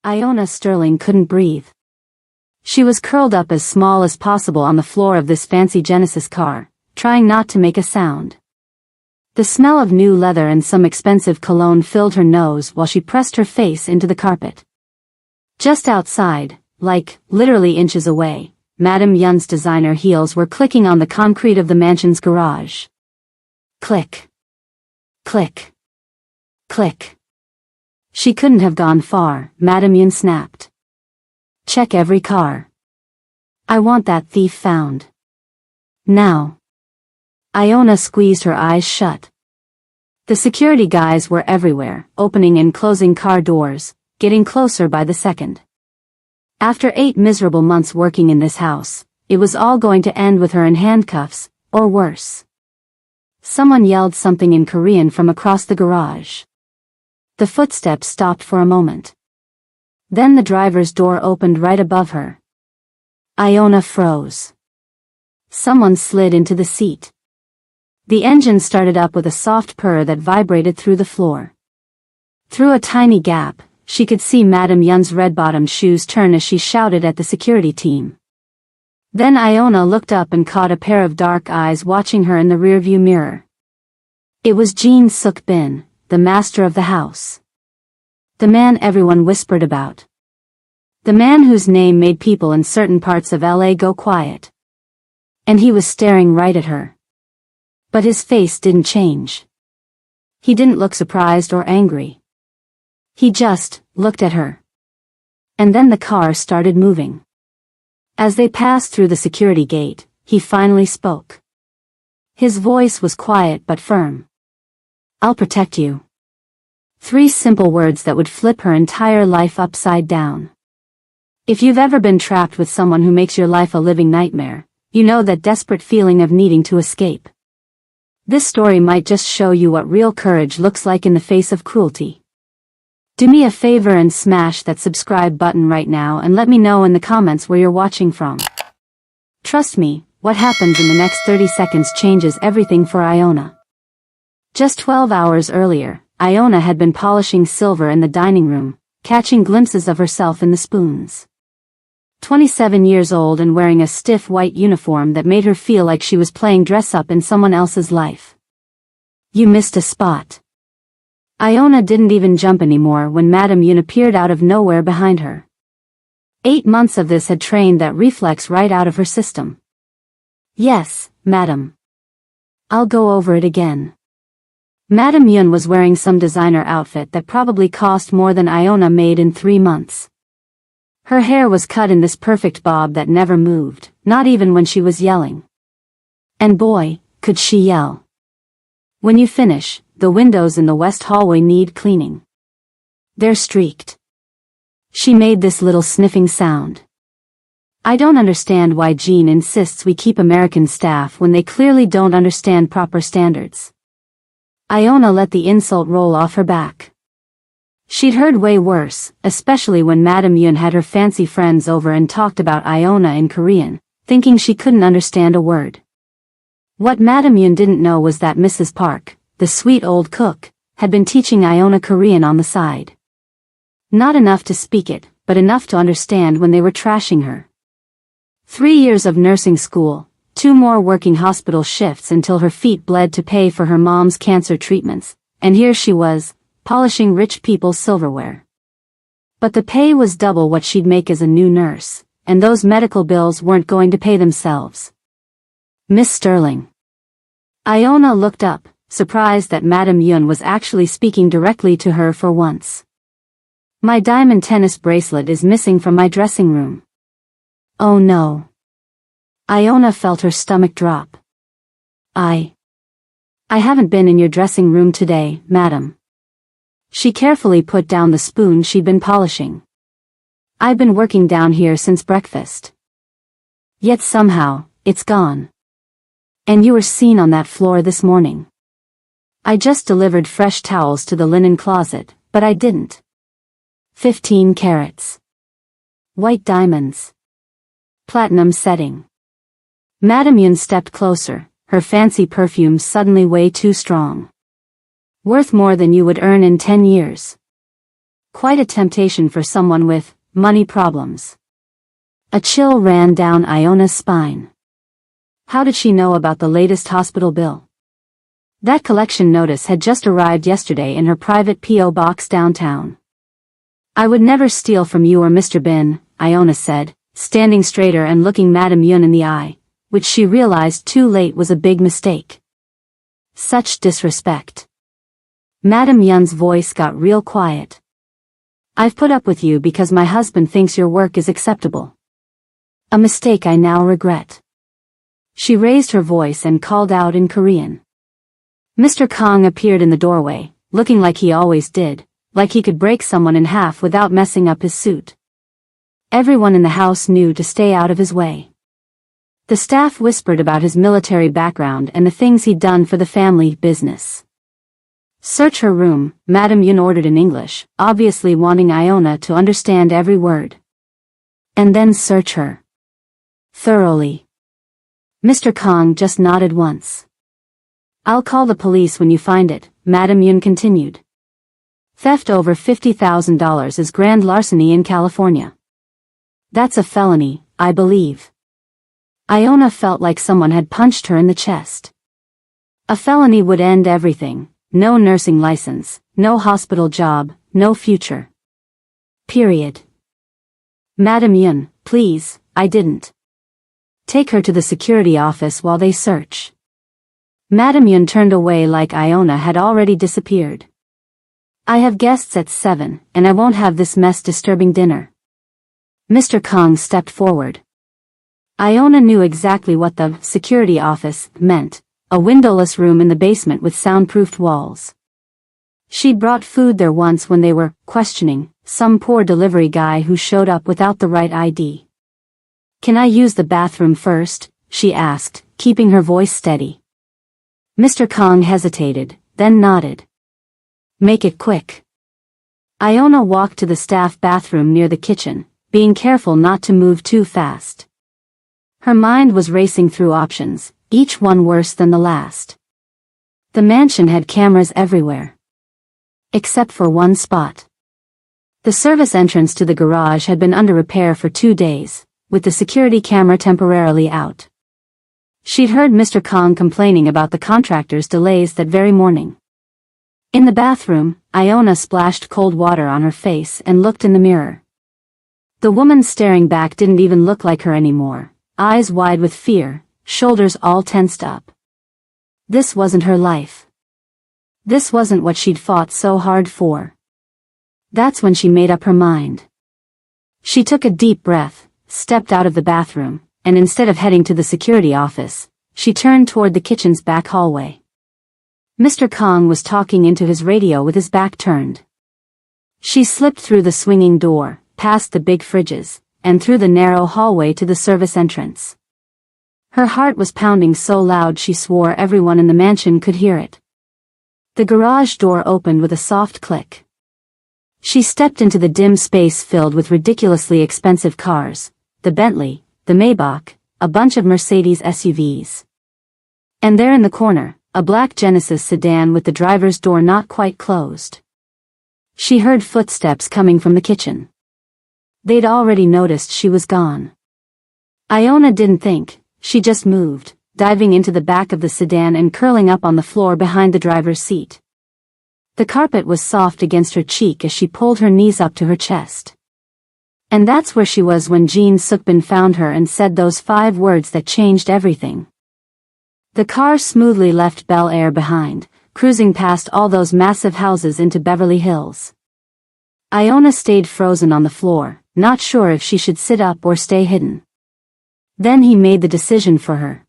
Iona Sterling couldn't breathe. She was curled up as small as possible on the floor of this fancy Genesis car, trying not to make a sound. The smell of new leather and some expensive cologne filled her nose while she pressed her face into the carpet. Just outside, like, literally inches away, Madame Yun's designer heels were clicking on the concrete of the mansion's garage. Click. Click. Click. She couldn't have gone far, Madame Yun snapped. Check every car. I want that thief found. Now. Iona squeezed her eyes shut. The security guys were everywhere, opening and closing car doors, getting closer by the second. After 8 miserable months working in this house, it was all going to end with her in handcuffs, or worse. Someone yelled something in Korean from across the garage. The footsteps stopped for a moment. Then the driver's door opened right above her. Iona froze. Someone slid into the seat. The engine started up with a soft purr that vibrated through the floor. Through a tiny gap, she could see Madame Yun's red-bottomed shoes turn as she shouted at the security team. Then Iona looked up and caught a pair of dark eyes watching her in the rearview mirror. It was Jin Suk Bin, the master of the house. The man everyone whispered about. The man whose name made people in certain parts of LA go quiet. And he was staring right at her. But his face didn't change. He didn't look surprised or angry. He just looked at her. And then the car started moving. As they passed through the security gate, he finally spoke. His voice was quiet but firm. I'll protect you. 3 simple words that would flip her entire life upside down. If you've ever been trapped with someone who makes your life a living nightmare, you know that desperate feeling of needing to escape. This story might just show you what real courage looks like in the face of cruelty. Do me a favor and smash that subscribe button right now and let me know in the comments where you're watching from. Trust me, what happens in the next 30 seconds changes everything for Iona. Just 12 hours earlier, Iona had been polishing silver in the dining room, catching glimpses of herself in the spoons. 27 years old and wearing a stiff white uniform that made her feel like she was playing dress-up in someone else's life. You missed a spot. Iona didn't even jump anymore when Madame Yun appeared out of nowhere behind her. 8 months of this had trained that reflex right out of her system. Yes, madam. I'll go over it again. Madame Yun was wearing some designer outfit that probably cost more than Iona made in 3 months. Her hair was cut in this perfect bob that never moved, not even when she was yelling. And boy, could she yell. When you finish, the windows in the west hallway need cleaning. They're streaked. She made this little sniffing sound. I don't understand why Jean insists we keep American staff when they clearly don't understand proper standards. Iona let the insult roll off her back. She'd heard way worse, especially when Madame Yun had her fancy friends over and talked about Iona in Korean, thinking she couldn't understand a word. What Madame Yun didn't know was that Mrs. Park, the sweet old cook, had been teaching Iona Korean on the side. Not enough to speak it, but enough to understand when they were trashing her. 3 years of nursing school, 2 more working hospital shifts until her feet bled to pay for her mom's cancer treatments, and here she was, polishing rich people's silverware. But the pay was double what she'd make as a new nurse, and those medical bills weren't going to pay themselves. Miss Sterling. Iona looked up, surprised that Madame Yun was actually speaking directly to her for once. My diamond tennis bracelet is missing from my dressing room. Oh no. Iona felt her stomach drop. I haven't been in your dressing room today, madam. She carefully put down the spoon she'd been polishing. I've been working down here since breakfast. Yet somehow, it's gone. And you were seen on that floor this morning. I just delivered fresh towels to the linen closet, but I didn't. 15 carats. White diamonds. Platinum setting. Madame Yun stepped closer, her fancy perfume suddenly way too strong. Worth more than you would earn in 10 years. Quite a temptation for someone with money problems. A chill ran down Iona's spine. How did she know about the latest hospital bill? That collection notice had just arrived yesterday in her private P.O. box downtown. I would never steal from you or Mr. Bin, Iona said, standing straighter and looking Madame Yun in the eye, which she realized too late was a big mistake. Such disrespect. Madame Yun's voice got real quiet. I've put up with you because my husband thinks your work is acceptable. A mistake I now regret. She raised her voice and called out in Korean. Mr. Kong appeared in the doorway, looking like he always did, like he could break someone in half without messing up his suit. Everyone in the house knew to stay out of his way. The staff whispered about his military background and the things he'd done for the family business. Search her room, Madame Yun ordered in English, obviously wanting Iona to understand every word. And then search her. Thoroughly. Mr. Kong just nodded once. I'll call the police when you find it, Madame Yun continued. Theft over $50,000 is grand larceny in California. That's a felony, I believe. Iona felt like someone had punched her in the chest. A felony would end everything, no nursing license, no hospital job, no future. Period. Madame Yun, please, I didn't. Take her to the security office while they search. Madame Yun turned away like Iona had already disappeared. I have guests at 7, and I won't have this mess disturbing dinner. Mr. Kong stepped forward. Iona knew exactly what the security office meant, a windowless room in the basement with soundproofed walls. She'd brought food there once when they were questioning some poor delivery guy who showed up without the right ID. Can I use the bathroom first? She asked, keeping her voice steady. Mr. Kong hesitated, then nodded. Make it quick. Iona walked to the staff bathroom near the kitchen, being careful not to move too fast. Her mind was racing through options, each one worse than the last. The mansion had cameras everywhere. Except for one spot. The service entrance to the garage had been under repair for 2 days, with the security camera temporarily out. She'd heard Mr. Kong complaining about the contractor's delays that very morning. In the bathroom, Iona splashed cold water on her face and looked in the mirror. The woman staring back didn't even look like her anymore, eyes wide with fear, shoulders all tensed up. This wasn't her life. This wasn't what she'd fought so hard for. That's when she made up her mind. She took a deep breath, stepped out of the bathroom, and instead of heading to the security office, she turned toward the kitchen's back hallway. Mr. Kong was talking into his radio with his back turned. She slipped through the swinging door, past the big fridges, and through the narrow hallway to the service entrance. Her heart was pounding so loud she swore everyone in the mansion could hear it. The garage door opened with a soft click. She stepped into the dim space filled with ridiculously expensive cars, the Bentley, the Maybach, a bunch of Mercedes SUVs. And there in the corner, a black Genesis sedan with the driver's door not quite closed. She heard footsteps coming from the kitchen. They'd already noticed she was gone. Iona didn't think, she just moved, diving into the back of the sedan and curling up on the floor behind the driver's seat. The carpet was soft against her cheek as she pulled her knees up to her chest. And that's where she was when Jin Sukbin found her and said those 5 words that changed everything. The car smoothly left Bel Air behind, cruising past all those massive houses into Beverly Hills. Iona stayed frozen on the floor, not sure if she should sit up or stay hidden. Then he made the decision for her.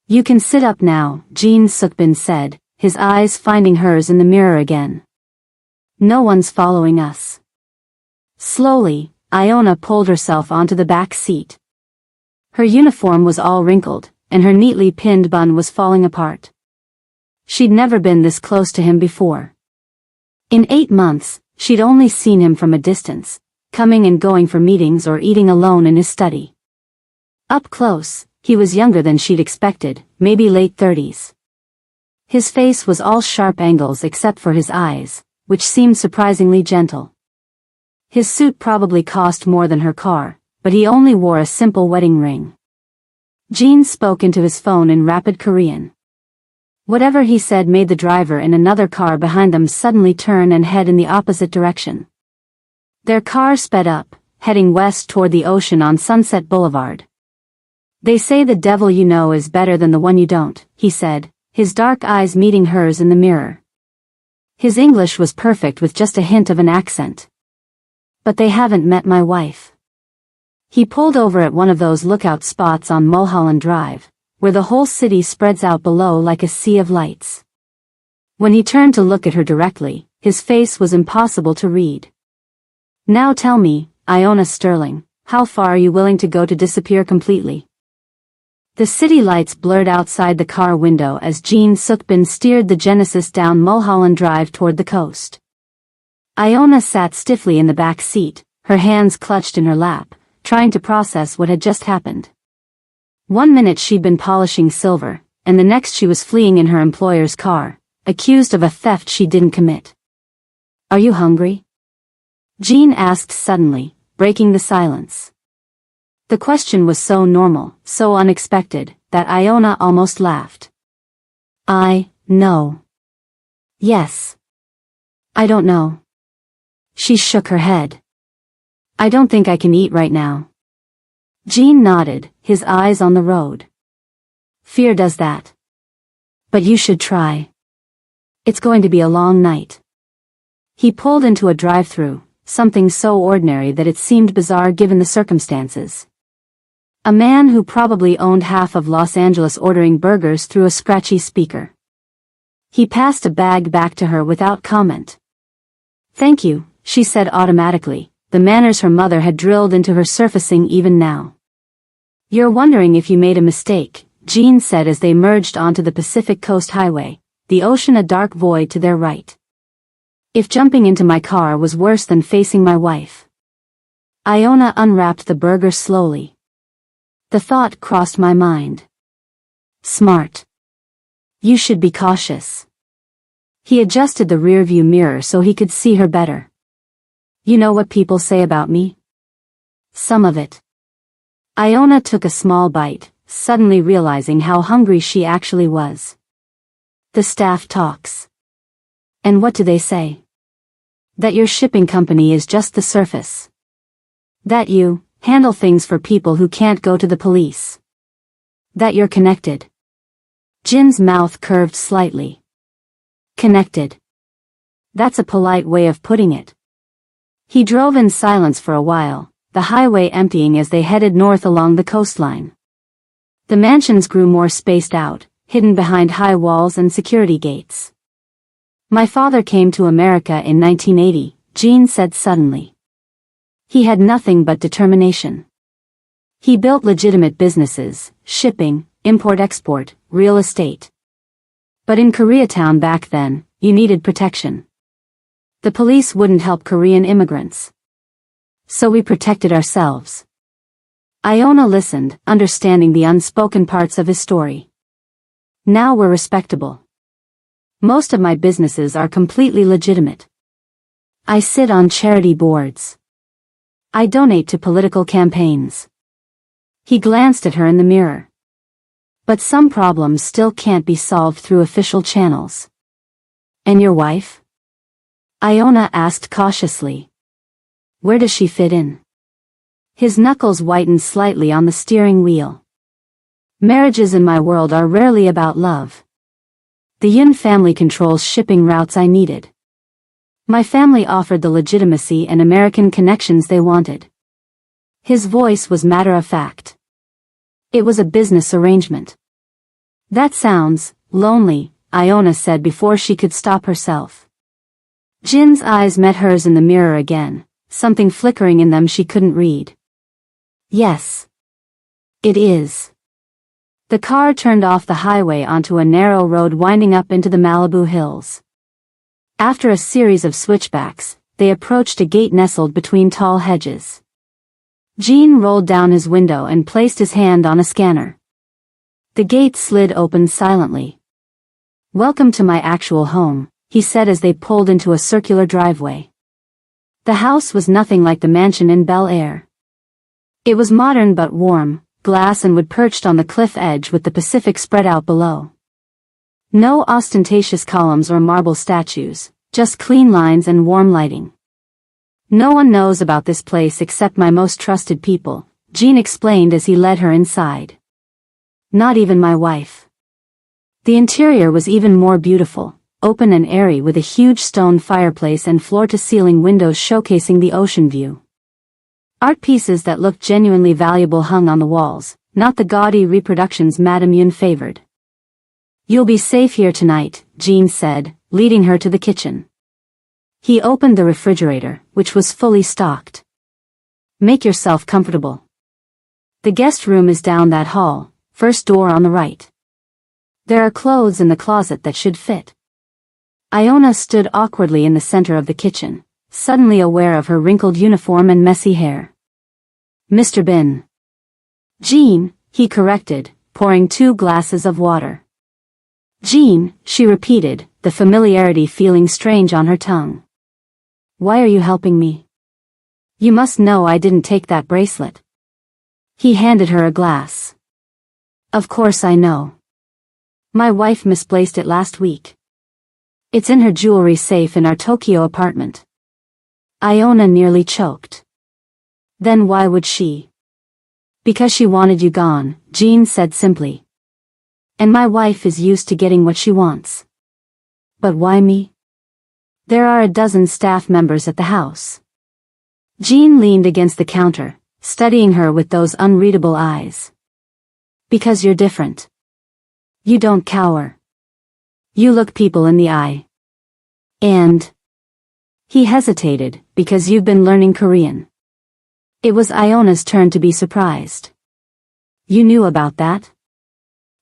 You can sit up now, Jin Sukbin said, his eyes finding hers in the mirror again. No one's following us. Slowly, Iona pulled herself onto the back seat. Her uniform was all wrinkled, and her neatly pinned bun was falling apart. She'd never been this close to him before. In 8 months, she'd only seen him from a distance, coming and going for meetings or eating alone in his study. Up close, he was younger than she'd expected, maybe late 30s. His face was all sharp angles except for his eyes, which seemed surprisingly gentle. His suit probably cost more than her car, but he only wore a simple wedding ring. Jean spoke into his phone in rapid Korean. Whatever he said made the driver in another car behind them suddenly turn and head in the opposite direction. Their car sped up, heading west toward the ocean on Sunset Boulevard. "They say the devil you know is better than the one you don't," he said, his dark eyes meeting hers in the mirror. His English was perfect with just a hint of an accent. "But they haven't met my wife." He pulled over at one of those lookout spots on Mulholland Drive, where the whole city spreads out below like a sea of lights. When he turned to look at her directly, his face was impossible to read. "Now tell me, Iona Sterling, how far are you willing to go to disappear completely?" The city lights blurred outside the car window as Jean Sukbin steered the Genesis down Mulholland Drive toward the coast. Iona sat stiffly in the back seat, her hands clutched in her lap, trying to process what had just happened. 1 minute she'd been polishing silver, and the next she was fleeing in her employer's car, accused of a theft she didn't commit. "Are you hungry?" Jean asked suddenly, breaking the silence. The question was so normal, so unexpected, that Iona almost laughed. No. Yes. I don't know." She shook her head. "I don't think I can eat right now." Jean nodded, his eyes on the road. "Fear does that. But you should try. It's going to be a long night." He pulled into a drive-thru, something so ordinary that it seemed bizarre given the circumstances. A man who probably owned half of Los Angeles ordering burgers through a scratchy speaker. He passed a bag back to her without comment. "Thank you," she said automatically, the manners her mother had drilled into her surfacing even now. "You're wondering if you made a mistake," Jean said as they merged onto the Pacific Coast Highway, the ocean a dark void to their right. "If jumping into my car was worse than facing my wife." Iona unwrapped the burger slowly. "The thought crossed my mind. Smart. You should be cautious." He adjusted the rearview mirror so he could see her better. "You know what people say about me?" "Some of it." Iona took a small bite, suddenly realizing how hungry she actually was. "The staff talks." "And what do they say?" "That your shipping company is just the surface. That you handle things for people who can't go to the police. That you're connected." Jin's mouth curved slightly. "Connected. That's a polite way of putting it." He drove in silence for a while, the highway emptying as they headed north along the coastline. The mansions grew more spaced out, hidden behind high walls and security gates. "My father came to America in 1980, Jean said suddenly. He had nothing but determination. He built legitimate businesses, shipping, import-export, real estate. But in Koreatown back then, you needed protection. The police wouldn't help Korean immigrants. So we protected ourselves." Iona listened, understanding the unspoken parts of his story. "Now we're respectable. Most of my businesses are completely legitimate. I sit on charity boards. I donate to political campaigns." He glanced at her in the mirror. "But some problems still can't be solved through official channels." "And your wife?" Iona asked cautiously. "Where does she fit in?" His knuckles whitened slightly on the steering wheel. "Marriages in my world are rarely about love. The Yun family controls shipping routes I needed. My family offered the legitimacy and American connections they wanted." His voice was matter-of-fact. "It was a business arrangement." "That sounds lonely," Iona said before she could stop herself. Jin's eyes met hers in the mirror again, something flickering in them she couldn't read. "Yes. It is." The car turned off the highway onto a narrow road winding up into the Malibu hills. After a series of switchbacks, they approached a gate nestled between tall hedges. Jean rolled down his window and placed his hand on a scanner. The gate slid open silently. "Welcome to my actual home," he said as they pulled into a circular driveway. The house was nothing like the mansion in Bel Air. It was modern but warm, glass and wood perched on the cliff edge with the Pacific spread out below. No ostentatious columns or marble statues, just clean lines and warm lighting. No one knows about this place except my most trusted people, Jean explained as he led her inside. Not even my wife. The interior was even more beautiful, open and airy with a huge stone fireplace and floor-to-ceiling windows showcasing the ocean view. Art pieces that looked genuinely valuable hung on the walls, not the gaudy reproductions Madame Yun favored. You'll be safe here tonight, Jean said, leading her to the kitchen. He opened the refrigerator, which was fully stocked. Make yourself comfortable. The guest room is down that hall, first door on the right. There are clothes in the closet that should fit. Iona stood awkwardly in the center of the kitchen, suddenly aware of her wrinkled uniform and messy hair. Mr. Bin. Jean, he corrected, pouring 2 glasses of water. Jean, she repeated, the familiarity feeling strange on her tongue. Why are you helping me? You must know I didn't take that bracelet. He handed her a glass. Of course I know. My wife misplaced it last week. It's in her jewelry safe in our Tokyo apartment. Iona nearly choked. Then why would she? Because she wanted you gone, Jean said simply. And my wife is used to getting what she wants. But why me? There are a dozen staff members at the house. Jean leaned against the counter, studying her with those unreadable eyes. Because you're different. You don't cower. You look people in the eye. And he hesitated, because you've been learning Korean. It was Iona's turn to be surprised. You knew about that?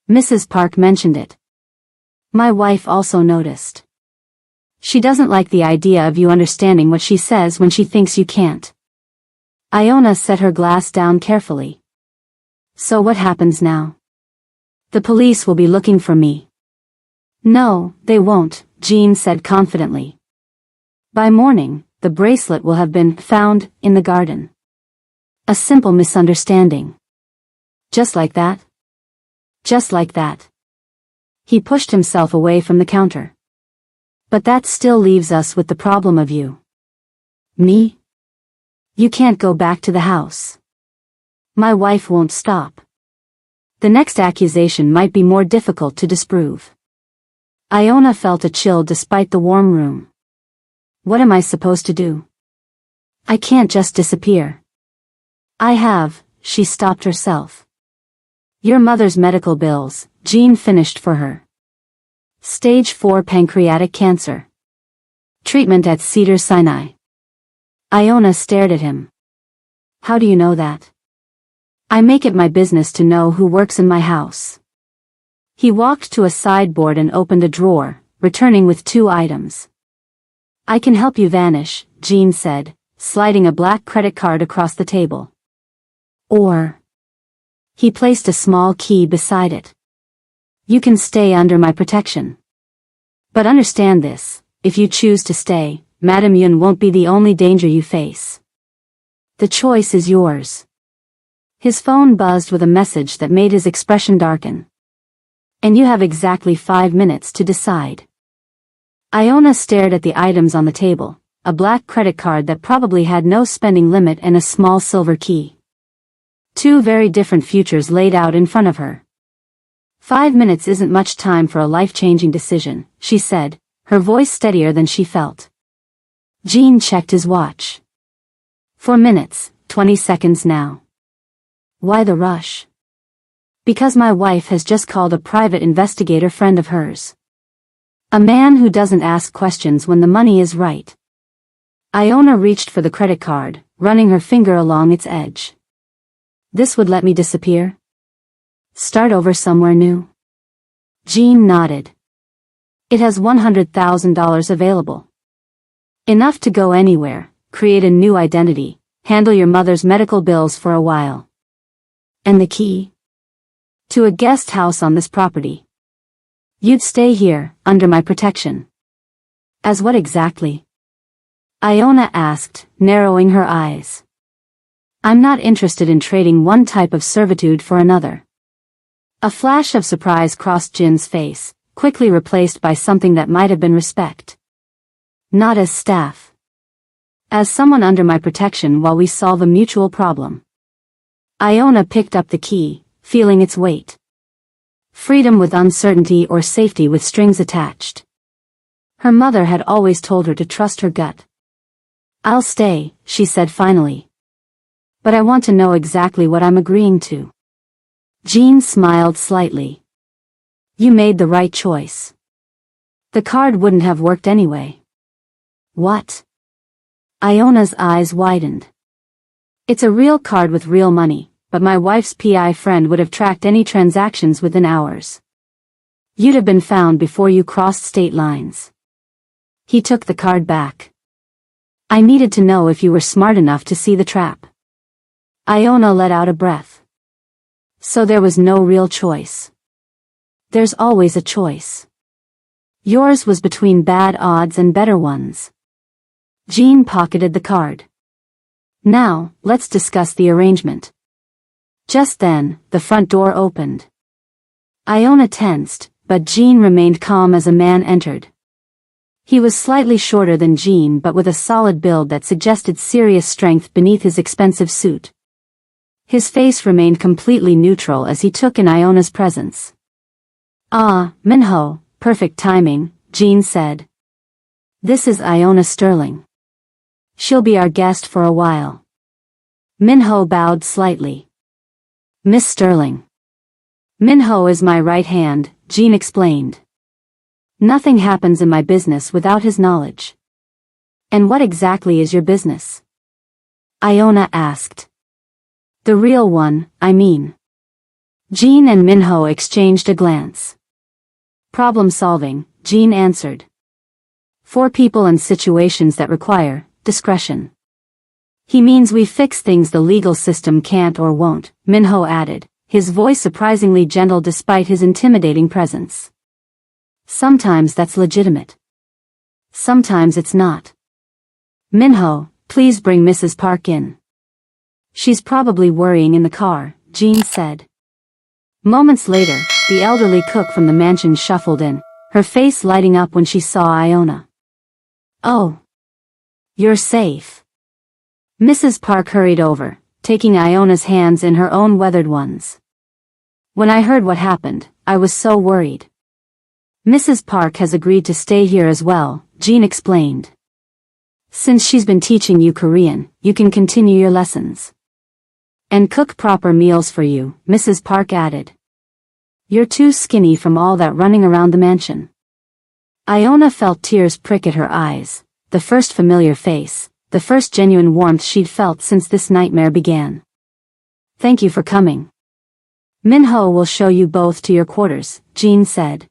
Mrs. Park mentioned it. My wife also noticed. She doesn't like the idea of you understanding what she says when she thinks you can't. Iona set her glass down carefully. So what happens now? The police will be looking for me. No, they won't, Jean said confidently. By morning, the bracelet will have been found in the garden. A simple misunderstanding. Just like that? Just like that. He pushed himself away from the counter. But that still leaves us with the problem of you. Me? You can't go back to the house. My wife won't stop. The next accusation might be more difficult to disprove. Iona felt a chill despite the warm room. What am I supposed to do? I can't just disappear. She stopped herself. Your mother's medical bills, Jean finished for her. Stage 4 pancreatic cancer. Treatment at Cedars-Sinai. Iona stared at him. How do you know that? I make it my business to know who works in my house. He walked to a sideboard and opened a drawer, returning with 2 items. I can help you vanish, Jean said, sliding a black credit card across the table. Or. He placed a small key beside it. You can stay under my protection. But understand this, if you choose to stay, Madame Yun won't be the only danger you face. The choice is yours. His phone buzzed with a message that made his expression darken. And you have exactly 5 minutes to decide. Iona stared at the items on the table, a black credit card that probably had no spending limit and a small silver key. 2 very different futures laid out in front of her. 5 minutes isn't much time for a life-changing decision, she said, her voice steadier than she felt. Jean checked his watch. 4 minutes, 20 seconds now. Why the rush? Because my wife has just called a private investigator friend of hers. A man who doesn't ask questions when the money is right. Iona reached for the credit card, running her finger along its edge. This would let me disappear? Start over somewhere new? Jean nodded. It has $100,000 available. Enough to go anywhere, create a new identity, handle your mother's medical bills for a while. And the key? To a guest house on this property. You'd stay here, under my protection. As what exactly? Iona asked, narrowing her eyes. I'm not interested in trading one type of servitude for another. A flash of surprise crossed Jin's face, quickly replaced by something that might have been respect. Not as staff. As someone under my protection while we solve a mutual problem. Iona picked up the key, feeling its weight. Freedom with uncertainty or safety with strings attached. Her mother had always told her to trust her gut. I'll stay, she said finally. But I want to know exactly what I'm agreeing to. Jean smiled slightly. You made the right choice. The card wouldn't have worked anyway. What? Iona's eyes widened. It's a real card with real money, but my wife's PI friend would have tracked any transactions within hours. You'd have been found before you crossed state lines. He took the card back. I needed to know if you were smart enough to see the trap. Iona let out a breath. So there was no real choice. There's always a choice. Yours was between bad odds and better ones. Jean pocketed the card. Now, let's discuss the arrangement. Just then, the front door opened. Iona tensed, but Jean remained calm as a man entered. He was slightly shorter than Jean but with a solid build that suggested serious strength beneath his expensive suit. His face remained completely neutral as he took in Iona's presence. Ah, Minho, perfect timing, Jean said. This is Iona Sterling. She'll be our guest for a while. Minho bowed slightly. Miss Sterling. Minho is my right hand, Jean explained. Nothing happens in my business without his knowledge. And what exactly is your business? Iona asked. The real one, I mean. Jean and Minho exchanged a glance. Problem solving, Jean answered. For people and situations that require discretion. He means we fix things the legal system can't or won't, Minho added, his voice surprisingly gentle despite his intimidating presence. Sometimes that's legitimate. Sometimes it's not. Minho, please bring Mrs. Park in. She's probably worrying in the car, Jean said. Moments later, the elderly cook from the mansion shuffled in, her face lighting up when she saw Iona. Oh. You're safe. Mrs. Park hurried over, taking Iona's hands in her own weathered ones. When I heard what happened, I was so worried. Mrs. Park has agreed to stay here as well, Jean explained. Since she's been teaching you Korean, you can continue your lessons. And cook proper meals for you, Mrs. Park added. You're too skinny from all that running around the mansion. Iona felt tears prick at her eyes, the first familiar face, the first genuine warmth she'd felt since this nightmare began. Thank you for coming. Minho will show you both to your quarters, Jean said.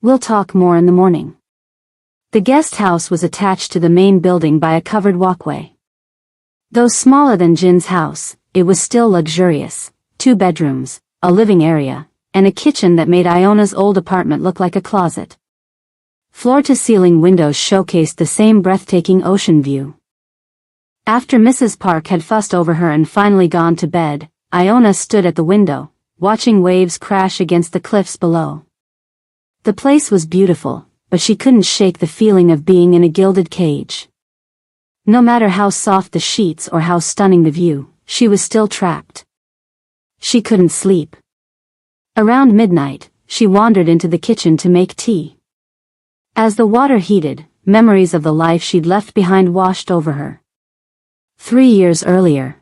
We'll talk more in the morning. The guest house was attached to the main building by a covered walkway. Though smaller than Jin's house, it was still luxurious, 2 bedrooms, a living area, and a kitchen that made Iona's old apartment look like a closet. Floor-to-ceiling windows showcased the same breathtaking ocean view. After Mrs. Park had fussed over her and finally gone to bed, Iona stood at the window, watching waves crash against the cliffs below. The place was beautiful, but she couldn't shake the feeling of being in a gilded cage. No matter how soft the sheets or how stunning the view, she was still trapped. She couldn't sleep. Around midnight, she wandered into the kitchen to make tea. As the water heated, memories of the life she'd left behind washed over her. 3 years earlier.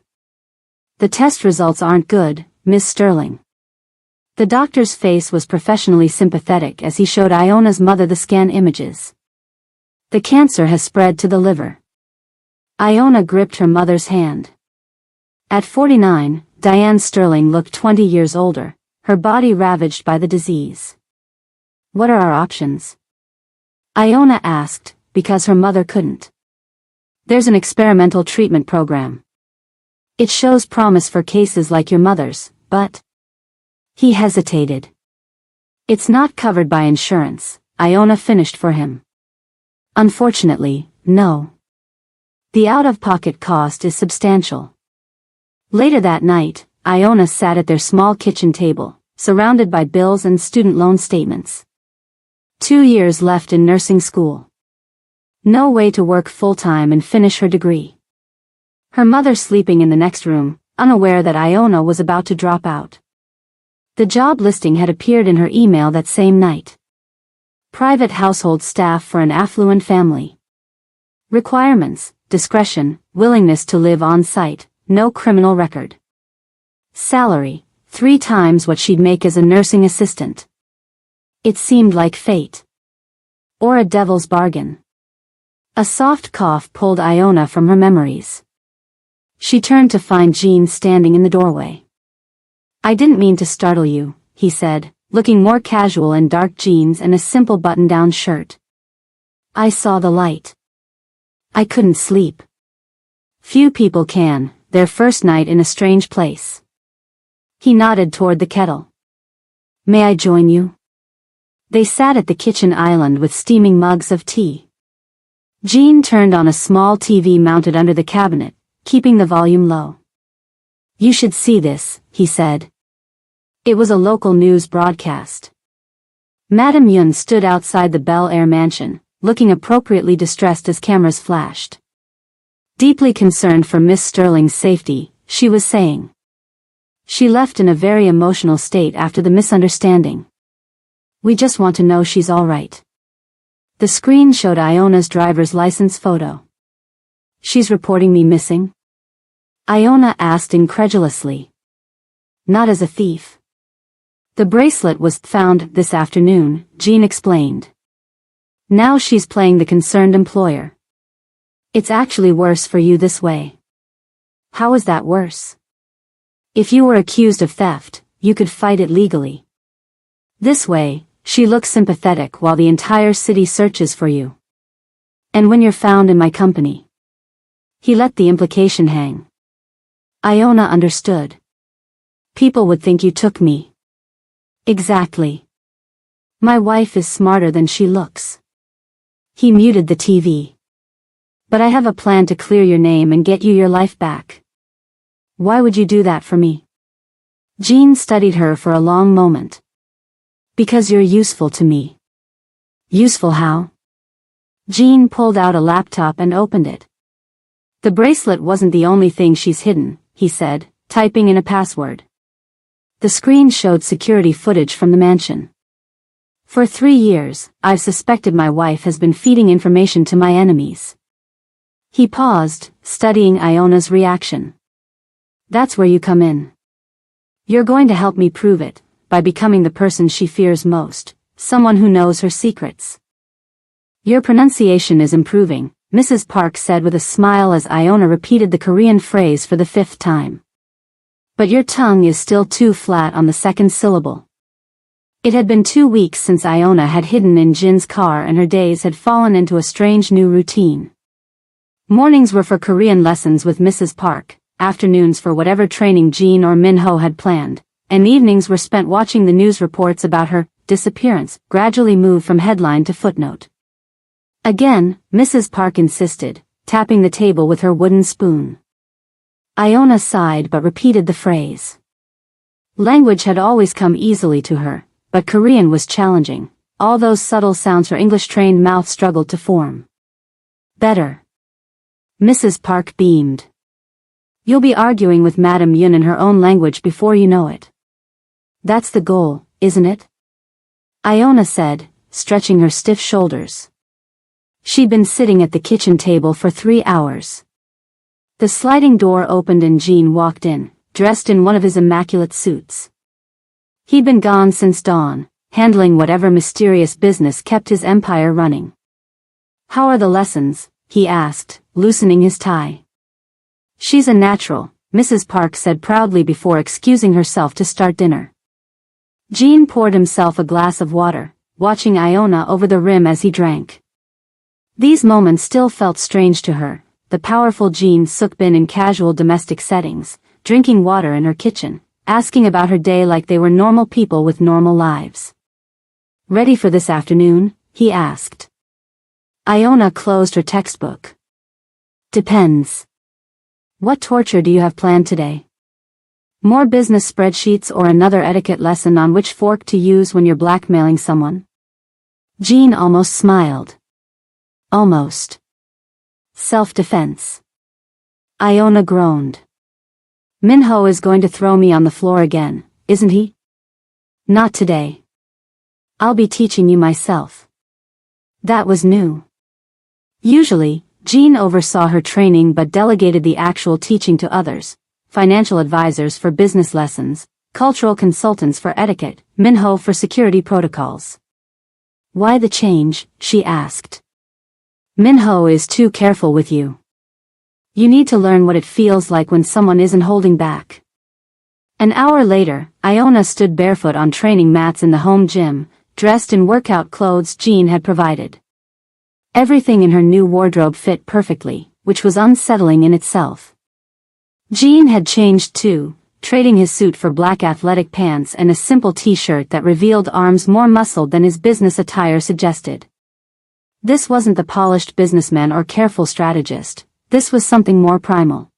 The test results aren't good, Miss Sterling. The doctor's face was professionally sympathetic as he showed Iona's mother the scan images. The cancer has spread to the liver. Iona gripped her mother's hand. At 49, Diane Sterling looked 20 years older, her body ravaged by the disease. What are our options? Iona asked, because her mother couldn't. There's an experimental treatment program. It shows promise for cases like your mother's, but... He hesitated. It's not covered by insurance, Iona finished for him. Unfortunately, no. The out-of-pocket cost is substantial. Later that night, Iona sat at their small kitchen table, surrounded by bills and student loan statements. 2 years left in nursing school. No way to work full-time and finish her degree. Her mother sleeping in the next room, unaware that Iona was about to drop out. The job listing had appeared in her email that same night. Private household staff for an affluent family. Requirements: discretion, willingness to live on site, no criminal record. Salary: 3 times what she'd make as a nursing assistant. It seemed like fate. Or a devil's bargain. A soft cough pulled Iona from her memories. She turned to find Jean standing in the doorway. "I didn't mean to startle you," he said, looking more casual in dark jeans and a simple button-down shirt. "I saw the light. I couldn't sleep." Few people can, their first night in a strange place. He nodded toward the kettle. "May I join you?" They sat at the kitchen island with steaming mugs of tea. Jean turned on a small TV mounted under the cabinet, keeping the volume low. "You should see this," he said. It was a local news broadcast. Madame Yun stood outside the Bel Air mansion, looking appropriately distressed as cameras flashed. Deeply concerned for Miss Sterling's safety, she was saying. She left in a very emotional state after the misunderstanding. "We just want to know she's all right." The screen showed Iona's driver's license photo. "She's reporting me missing?" Iona asked incredulously. "Not as a thief. The bracelet was found this afternoon," Jean explained. "Now she's playing the concerned employer. It's actually worse for you this way." "How is that worse?" "If you were accused of theft, you could fight it legally. This way, she looks sympathetic while the entire city searches for you. And when you're found in my company." He let the implication hang. Iona understood. "People would think you took me." "Exactly. My wife is smarter than she looks." He muted the TV. "But I have a plan to clear your name and get you your life back." "Why would you do that for me?" Jean studied her for a long moment. "Because you're useful to me." "Useful how?" Jean pulled out a laptop and opened it. "The bracelet wasn't the only thing she's hidden," he said, typing in a password. The screen showed security footage from the mansion. "For 3 years, I've suspected my wife has been feeding information to my enemies." He paused, studying Iona's reaction. "That's where you come in. You're going to help me prove it, by becoming the person she fears most, someone who knows her secrets." "Your pronunciation is improving," Mrs. Park said with a smile as Iona repeated the Korean phrase for the 5th time. "But your tongue is still too flat on the second syllable." It had been 2 weeks since Iona had hidden in Jin's car and her days had fallen into a strange new routine. Mornings were for Korean lessons with Mrs. Park, afternoons for whatever training Jean or Minho had planned, and evenings were spent watching the news reports about her disappearance gradually move from headline to footnote. Again, Mrs. Park insisted, tapping the table with her wooden spoon. Iona sighed but repeated the phrase. Language had always come easily to her, but Korean was challenging. All those subtle sounds her English-trained mouth struggled to form. "Better." Mrs. Park beamed. "You'll be arguing with Madame Yun in her own language before you know it." "That's the goal, isn't it?" Iona said, stretching her stiff shoulders. She'd been sitting at the kitchen table for 3 hours. The sliding door opened and Jean walked in, dressed in one of his immaculate suits. He'd been gone since dawn, handling whatever mysterious business kept his empire running. "How are the lessons?" he asked, loosening his tie. "She's a natural," Mrs. Park said proudly before excusing herself to start dinner. Jean poured himself a glass of water, watching Iona over the rim as he drank. These moments still felt strange to her. The powerful Jean Suk Bin in casual domestic settings, drinking water in her kitchen, asking about her day like they were normal people with normal lives. "Ready for this afternoon?" he asked. Iona closed her textbook. Depends. What torture do you have planned today? More business spreadsheets or another etiquette lesson on which fork to use when you're blackmailing someone? Jean almost smiled. Almost. Self-defense. Iona groaned. Minho is going to throw me on the floor again, isn't he? Not today. I'll be teaching you myself. That was new. Usually, Jean oversaw her training but delegated the actual teaching to others, financial advisors for business lessons, cultural consultants for etiquette, Minho for security protocols. Why the change? She asked. Minho is too careful with you. You need to learn what it feels like when someone isn't holding back. An hour later, Iona stood barefoot on training mats in the home gym, dressed in workout clothes Jean had provided. Everything in her new wardrobe fit perfectly, which was unsettling in itself. Jean had changed too, trading his suit for black athletic pants and a simple t-shirt that revealed arms more muscled than his business attire suggested. This wasn't the polished businessman or careful strategist, this was something more primal.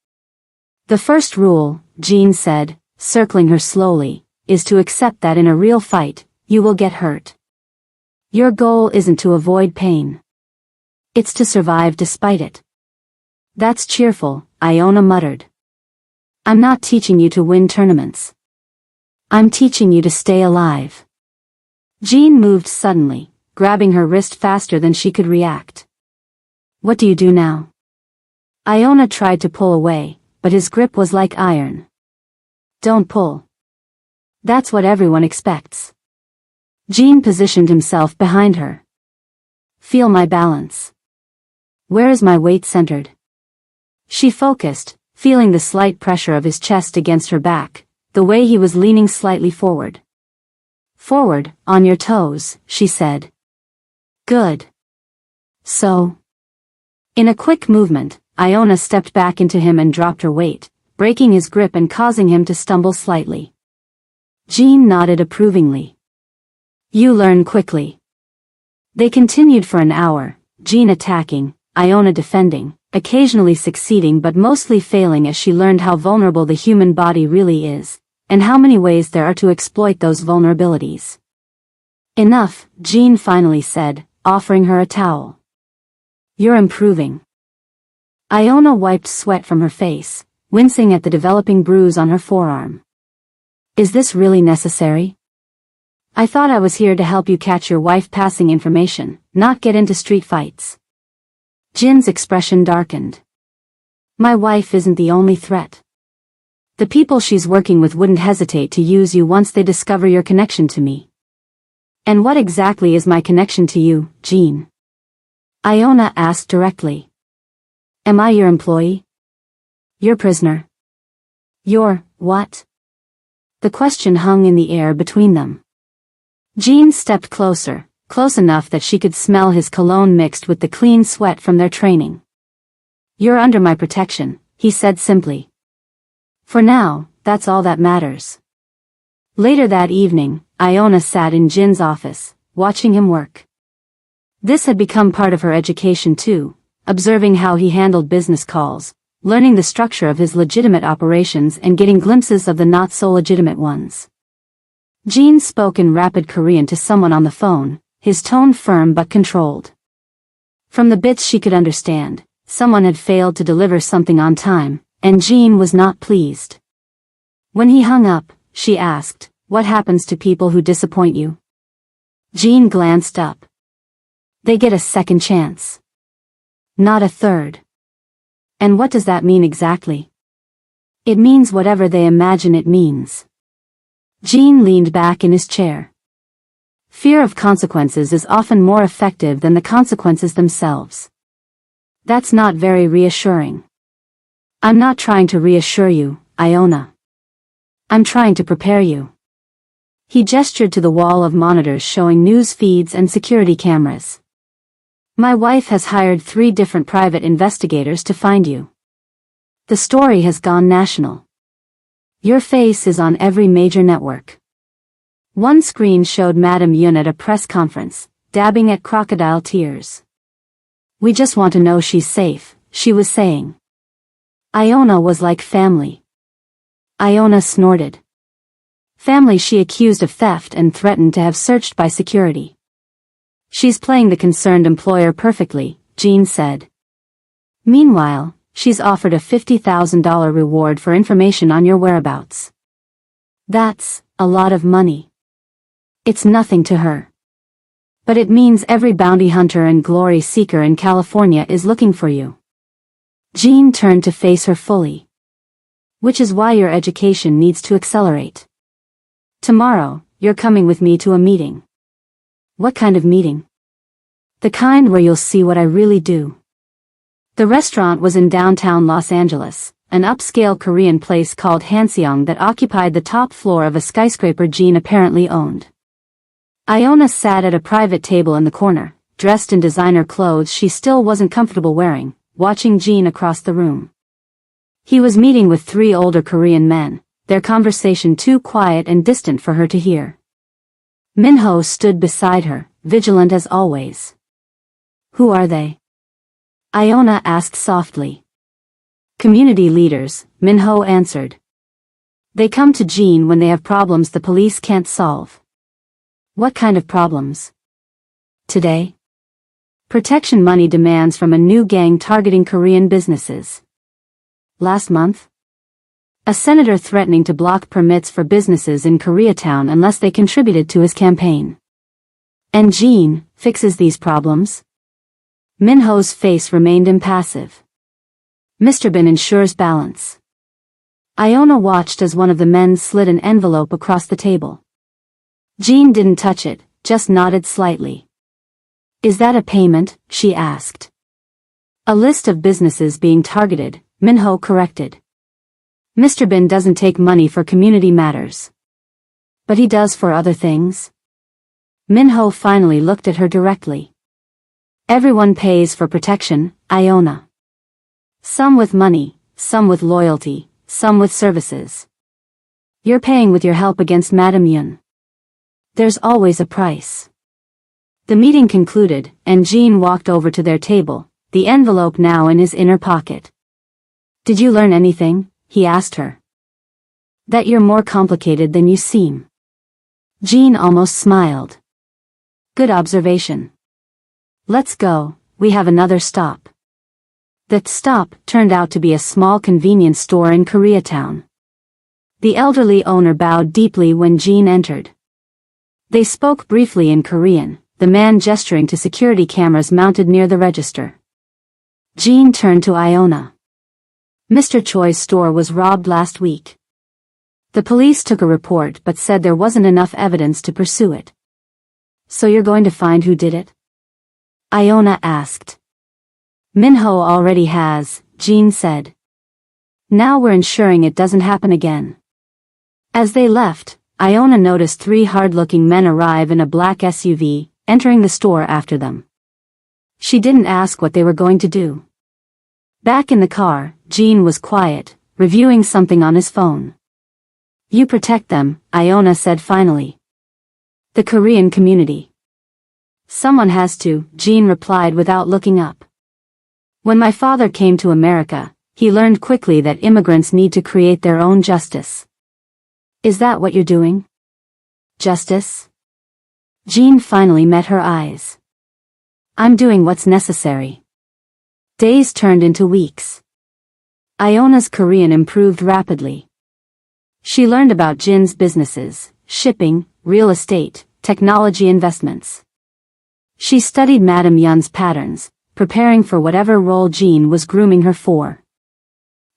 The first rule, Jean said, circling her slowly, is to accept that in a real fight, you will get hurt. Your goal isn't to avoid pain. It's to survive despite it. That's cheerful, Iona muttered. I'm not teaching you to win tournaments. I'm teaching you to stay alive. Jean moved suddenly, grabbing her wrist faster than she could react. What do you do now? Iona tried to pull away, but his grip was like iron. Don't pull. That's what everyone expects. Jean positioned himself behind her. Feel my balance. Where is my weight centered? She focused, feeling the slight pressure of his chest against her back, the way he was leaning slightly forward. Forward, on your toes, she said. Good. So. In a quick movement, Iona stepped back into him and dropped her weight, breaking his grip and causing him to stumble slightly. Jean nodded approvingly. You learn quickly. They continued for an hour, Jean attacking, Iona defending, occasionally succeeding but mostly failing as she learned how vulnerable the human body really is, and how many ways there are to exploit those vulnerabilities. Enough, Jean finally said, offering her a towel. You're improving. Iona wiped sweat from her face, wincing at the developing bruise on her forearm. Is this really necessary? I thought I was here to help you catch your wife passing information, not get into street fights. Jin's expression darkened. My wife isn't the only threat. The people she's working with wouldn't hesitate to use you once they discover your connection to me. And what exactly is my connection to you, Jean? Iona asked directly. Am I your employee? Your prisoner? Your, what? The question hung in the air between them. Jean stepped closer, close enough that she could smell his cologne mixed with the clean sweat from their training. You're under my protection, he said simply. For now, that's all that matters. Later that evening, Iona sat in Jin's office, watching him work. This had become part of her education too, observing how he handled business calls, learning the structure of his legitimate operations and getting glimpses of the not-so-legitimate ones. Jean spoke in rapid Korean to someone on the phone, his tone firm but controlled. From the bits she could understand, someone had failed to deliver something on time, and Jean was not pleased. When he hung up, she asked, what happens to people who disappoint you? Jean glanced up. They get a second chance. Not a third. And what does that mean exactly? It means whatever they imagine it means. Jean leaned back in his chair. Fear of consequences is often more effective than the consequences themselves. That's not very reassuring. I'm not trying to reassure you, Iona. I'm trying to prepare you. He gestured to the wall of monitors showing news feeds and security cameras. My wife has hired 3 different private investigators to find you. The story has gone national. Your face is on every major network. One screen showed Madame Yun at a press conference, dabbing at crocodile tears. We just want to know she's safe, she was saying. Iona was like family. Iona snorted. Family she accused of theft and threatened to have searched by security. She's playing the concerned employer perfectly, Jean said. Meanwhile, she's offered a $50,000 reward for information on your whereabouts. That's a lot of money. It's nothing to her. But it means every bounty hunter and glory seeker in California is looking for you. Jean turned to face her fully. Which is why your education needs to accelerate. Tomorrow, you're coming with me to a meeting. What kind of meeting? The kind where you'll see what I really do. The restaurant was in downtown Los Angeles, an upscale Korean place called Hanseong that occupied the top floor of a skyscraper Jean apparently owned. Iona sat at a private table in the corner, dressed in designer clothes she still wasn't comfortable wearing, watching Jean across the room. He was meeting with 3 older Korean men, their conversation too quiet and distant for her to hear. Minho stood beside her, vigilant as always. Who are they? Iona asked softly. Community leaders, Minho answered. They come to Jean when they have problems the police can't solve. What kind of problems? Today? Protection money demands from a new gang targeting Korean businesses. Last month? A senator threatening to block permits for businesses in Koreatown unless they contributed to his campaign. And Jean fixes these problems? Minho's face remained impassive. Mr. Bin ensures balance. Iona watched as one of the men slid an envelope across the table. Jean didn't touch it, just nodded slightly. Is that a payment? She asked. A list of businesses being targeted, Minho corrected. Mr. Bin doesn't take money for community matters. But he does for other things? Minho finally looked at her directly. Everyone pays for protection, Iona. Some with money, some with loyalty, some with services. You're paying with your help against Madame Yun. There's always a price. The meeting concluded, and Jean walked over to their table, the envelope now in his inner pocket. Did you learn anything? He asked her. That you're more complicated than you seem. Jean almost smiled. Good observation. Let's go, we have another stop. The stop turned out to be a small convenience store in Koreatown. The elderly owner bowed deeply when Jean entered. They spoke briefly in Korean, the man gesturing to security cameras mounted near the register. Jean turned to Iona. Mr. Choi's store was robbed last week. The police took a report but said there wasn't enough evidence to pursue it. So you're going to find who did it? Iona asked. Minho already has, Jean said. Now we're ensuring it doesn't happen again. As they left, Iona noticed 3 hard-looking men arrive in a black SUV, entering the store after them. She didn't ask what they were going to do. Back in the car, Jean was quiet, reviewing something on his phone. You protect them, Iona said finally. The Korean community. Someone has to, Jean replied without looking up. When my father came to America, he learned quickly that immigrants need to create their own justice. Is that what you're doing? Justice? Jean finally met her eyes. I'm doing what's necessary. Days turned into weeks. Iona's Korean improved rapidly. She learned about Jin's businesses, shipping, real estate, technology investments. She studied Madame Yun's patterns, preparing for whatever role Jean was grooming her for.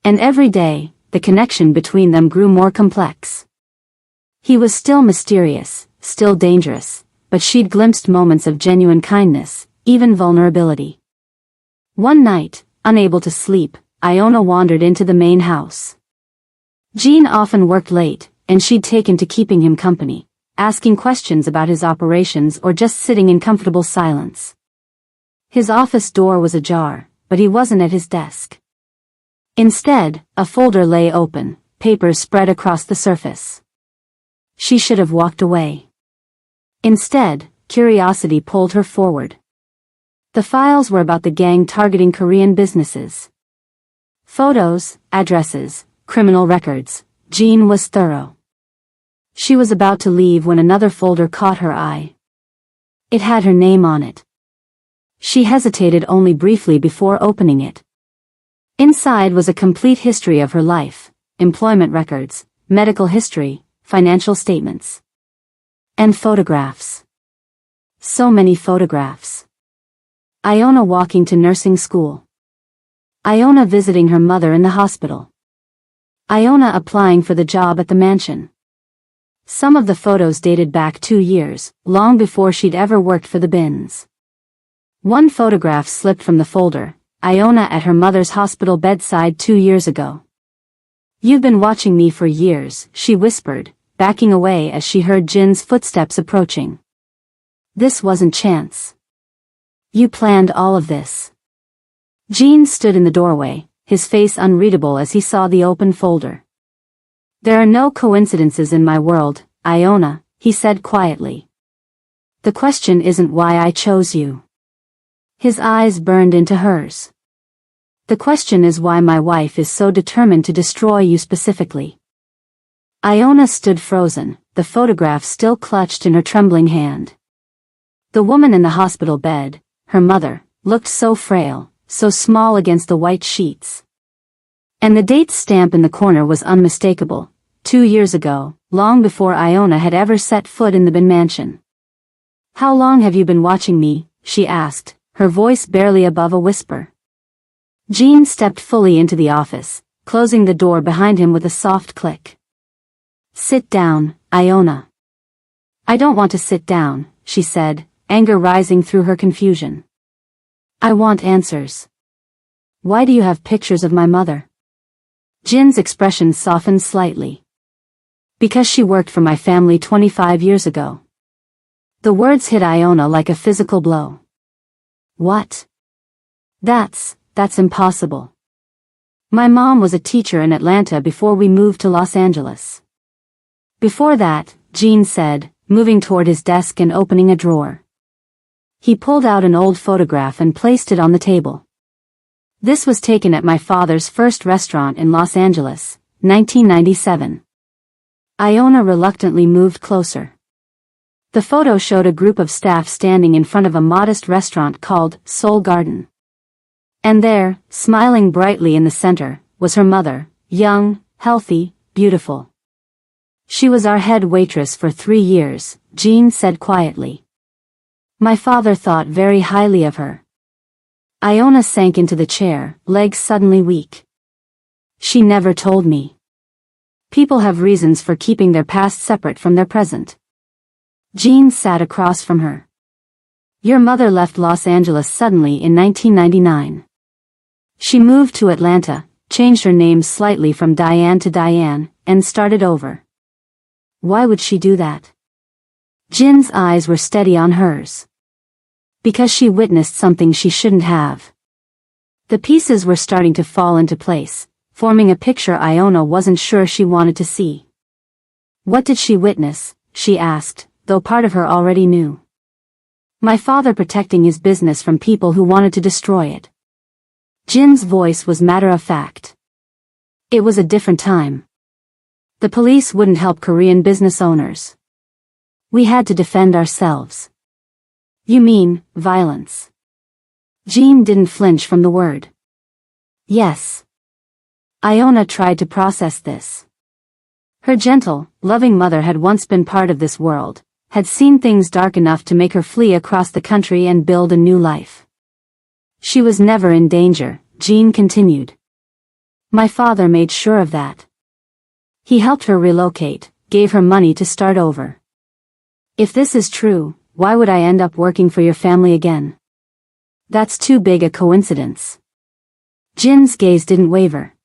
And every day, the connection between them grew more complex. He was still mysterious, still dangerous, but she'd glimpsed moments of genuine kindness, even vulnerability. One night, unable to sleep, Iona wandered into the main house. Jean often worked late, and she'd taken to keeping him company, asking questions about his operations or just sitting in comfortable silence. His office door was ajar, but he wasn't at his desk. Instead, a folder lay open, papers spread across the surface. She should have walked away. Instead, curiosity pulled her forward. The files were about the gang targeting Korean businesses. Photos, addresses, criminal records. Jean was thorough. She was about to leave when another folder caught her eye. It had her name on it. She hesitated only briefly before opening it. Inside was a complete history of her life, employment records, medical history, financial statements. And photographs. So many photographs. Iona walking to nursing school. Iona visiting her mother in the hospital. Iona applying for the job at the mansion. Some of the photos dated back 2 years, long before she'd ever worked for the Bins. One photograph slipped from the folder, Iona at her mother's hospital bedside 2 years ago. "You've been watching me for years," she whispered, backing away as she heard Jin's footsteps approaching. "This wasn't chance. You planned all of this." Jin stood in the doorway, his face unreadable as he saw the open folder. "There are no coincidences in my world, Iona," he said quietly. "The question isn't why I chose you." His eyes burned into hers. "The question is why my wife is so determined to destroy you specifically." Iona stood frozen, the photograph still clutched in her trembling hand. The woman in the hospital bed, her mother, looked so frail, so small against the white sheets. And the date stamp in the corner was unmistakable, 2 years ago, long before Iona had ever set foot in the Bin mansion. "How long have you been watching me?" she asked, her voice barely above a whisper. Jean stepped fully into the office, closing the door behind him with a soft click. "Sit down, Iona." "I don't want to sit down," she said, anger rising through her confusion. "I want answers. Why do you have pictures of my mother?" Jin's expression softened slightly. "Because she worked for my family 25 years ago." The words hit Iona like a physical blow. "What? That's impossible. My mom was a teacher in Atlanta before we moved to Los Angeles." "Before that," Jean said, moving toward his desk and opening a drawer. He pulled out an old photograph and placed it on the table. "This was taken at my father's first restaurant in Los Angeles, 1997. Iona reluctantly moved closer. The photo showed a group of staff standing in front of a modest restaurant called Soul Garden. And there, smiling brightly in the center, was her mother, young, healthy, beautiful. "She was our head waitress for 3 years, Jean said quietly. "My father thought very highly of her." Iona sank into the chair, legs suddenly weak. "She never told me." People have reasons for keeping their past separate from their present. Jean sat across from her. "Your mother left Los Angeles suddenly in 1999. She moved to Atlanta, changed her name slightly from Diane to Diane, and started over." "Why would she do that?" Jin's eyes were steady on hers. "Because she witnessed something she shouldn't have." The pieces were starting to fall into place, forming a picture Iona wasn't sure she wanted to see. "What did she witness?" she asked, though part of her already knew. "My father protecting his business from people who wanted to destroy it." Jin's voice was matter-of-fact. It was a different time. The police wouldn't help Korean business owners. We had to defend ourselves. "You mean, violence?" Jean didn't flinch from the word. "Yes." Iona tried to process this. Her gentle, loving mother had once been part of this world, had seen things dark enough to make her flee across the country and build a new life. "She was never in danger," Jean continued. "My father made sure of that. He helped her relocate, gave her money to start over. If this is true, why would I end up working for your family again? That's too big a coincidence." Jin's gaze didn't waver.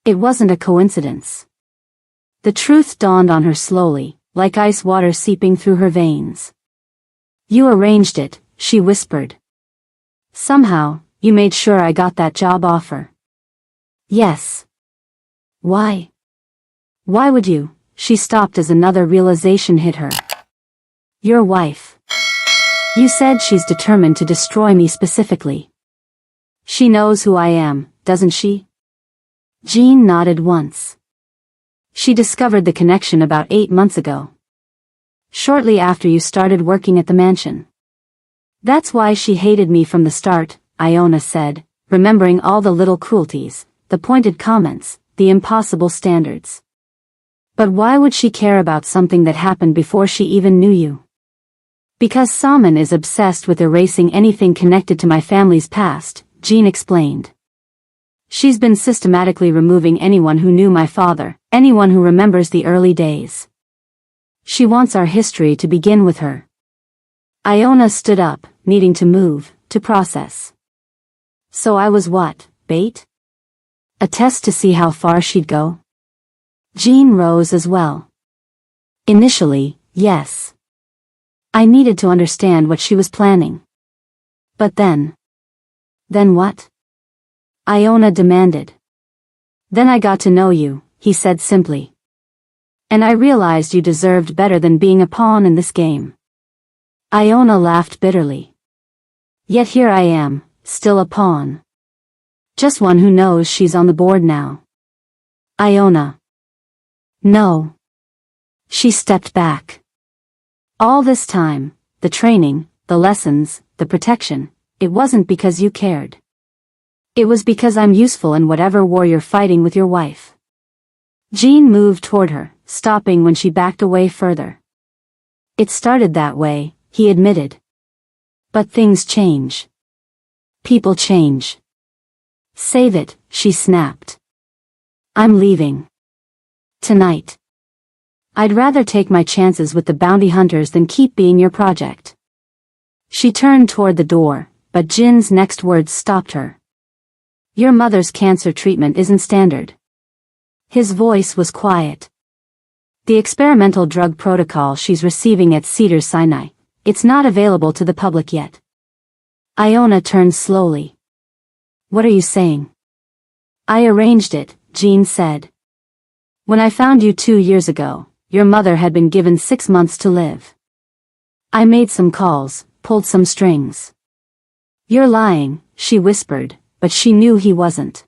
It wasn't a coincidence. The truth dawned on her slowly, like ice water seeping through her veins. "You arranged it," she whispered. "Somehow, you made sure I got that job offer." "Yes." "Why? Why would you?" She stopped as another realization hit her. "Your wife. You said she's determined to destroy me specifically. She knows who I am, doesn't she? Jean nodded once. She discovered the connection about 8 months ago. Shortly after you started working at the mansion. That's why she hated me from the start, Iona said, remembering all the little cruelties, the pointed comments, the impossible standards. But why would she care about something that happened before she even knew you? Because Salmon is obsessed with erasing anything connected to my family's past, Jean explained. She's been systematically removing anyone who knew my father, anyone who remembers the early days. She wants our history to begin with her. Iona stood up, needing to move, to process. So I was what, bait? A test to see how far she'd go? Jean rose as well. Initially, yes. I needed to understand what she was planning. But then? Then what? Iona demanded. Then I got to know you, he said simply. And I realized you deserved better than being a pawn in this game. Iona laughed bitterly. Yet here I am, still a pawn. Just one who knows she's on the board now. Iona. No. She stepped back. All this time, the training, the lessons, the protection, it wasn't because you cared. It was because I'm useful in whatever war you're fighting with your wife. Jean moved toward her, stopping when she backed away further. It started that way, he admitted. But things change. People change. Save it, she snapped. I'm leaving. Tonight. I'd rather take my chances with the bounty hunters than keep being your project. She turned toward the door, but Jin's next words stopped her. Your mother's cancer treatment isn't standard. His voice was quiet. The experimental drug protocol she's receiving at Cedars-Sinai, it's not available to the public yet. Iona turned slowly. What are you saying? I arranged it, Jean said. When I found you 2 years ago, your mother had been given 6 months to live. I made some calls, pulled some strings. You're lying, she whispered, but she knew he wasn't.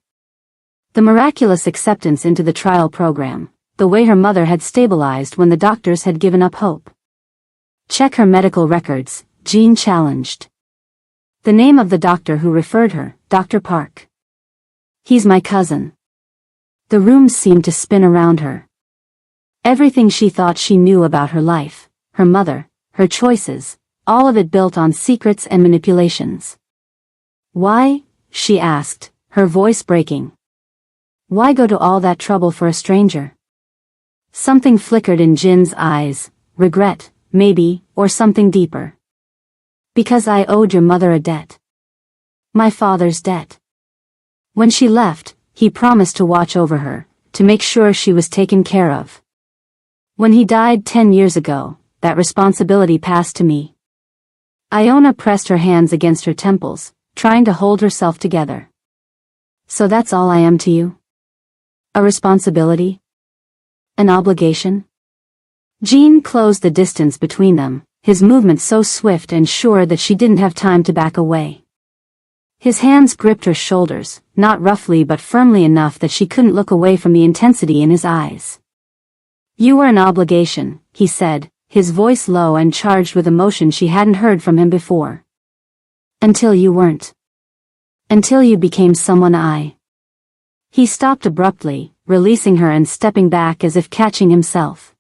The miraculous acceptance into the trial program, the way her mother had stabilized when the doctors had given up hope. Check her medical records, Jean challenged. The name of the doctor who referred her, Dr. Park. He's my cousin. The room seemed to spin around her. Everything she thought she knew about her life, her mother, her choices, all of it built on secrets and manipulations. Why? She asked, her voice breaking. Why go to all that trouble for a stranger? Something flickered in Jin's eyes, regret, maybe, or something deeper. Because I owed your mother a debt. My father's debt. When she left, he promised to watch over her, to make sure she was taken care of. When he died 10 years ago, that responsibility passed to me. Iona pressed her hands against her temples, trying to hold herself together. So that's all I am to you? A responsibility? An obligation? Jean closed the distance between them, his movement so swift and sure that she didn't have time to back away. His hands gripped her shoulders, not roughly but firmly enough that she couldn't look away from the intensity in his eyes. You were an obligation, he said, his voice low and charged with emotion she hadn't heard from him before. Until you weren't. Until you became someone I. He stopped abruptly, releasing her and stepping back as if catching himself.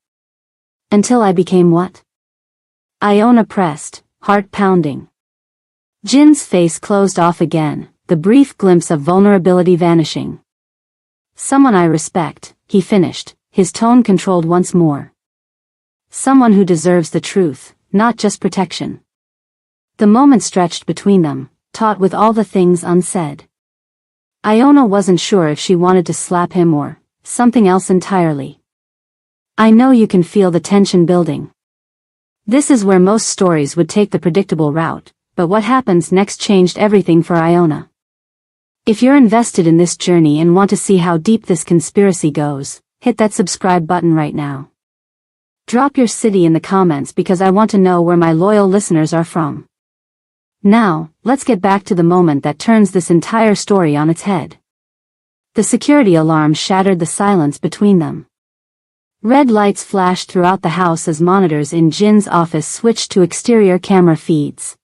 Until I became what? Iona pressed, heart pounding. Jin's face closed off again, the brief glimpse of vulnerability vanishing. Someone I respect, he finished, his tone controlled once more. Someone who deserves the truth, not just protection. The moment stretched between them, taut with all the things unsaid. Iona wasn't sure if she wanted to slap him or something else entirely. I know you can feel the tension building. This is where most stories would take the predictable route, but what happens next changed everything for Iona. If you're invested in this journey and want to see how deep this conspiracy goes, hit that subscribe button right now. Drop your city in the comments because I want to know where my loyal listeners are from. Now, let's get back to the moment that turns this entire story on its head. The security alarm shattered the silence between them. Red lights flashed throughout the house as monitors in Jin's office switched to exterior camera feeds.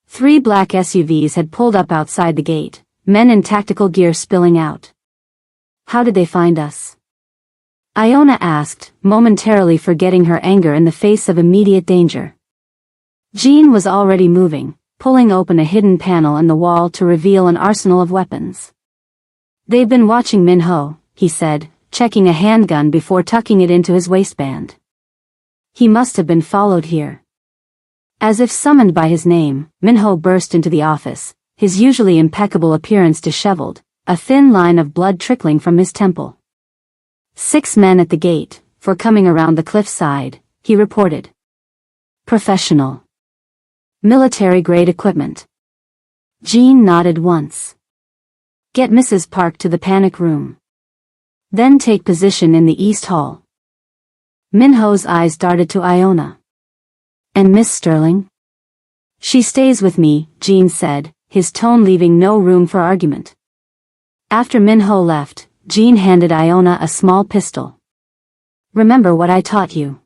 3 black SUVs had pulled up outside the gate, men in tactical gear spilling out. How did they find us? Iona asked, momentarily forgetting her anger in the face of immediate danger. Jin was already moving, pulling open a hidden panel in the wall to reveal an arsenal of weapons. They've been watching Minho, he said, checking a handgun before tucking it into his waistband. He must have been followed here. As if summoned by his name, Minho burst into the office, his usually impeccable appearance disheveled, a thin line of blood trickling from his temple. 6 men at the gate, for coming around the cliffside, he reported. Professional. Military-grade equipment. Jean nodded once. Get Mrs. Park to the panic room. Then take position in the East Hall. Minho's eyes darted to Iona. And Miss Sterling? She stays with me, Jean said, his tone leaving no room for argument. After Minho left, Jean handed Iona a small pistol. Remember what I taught you.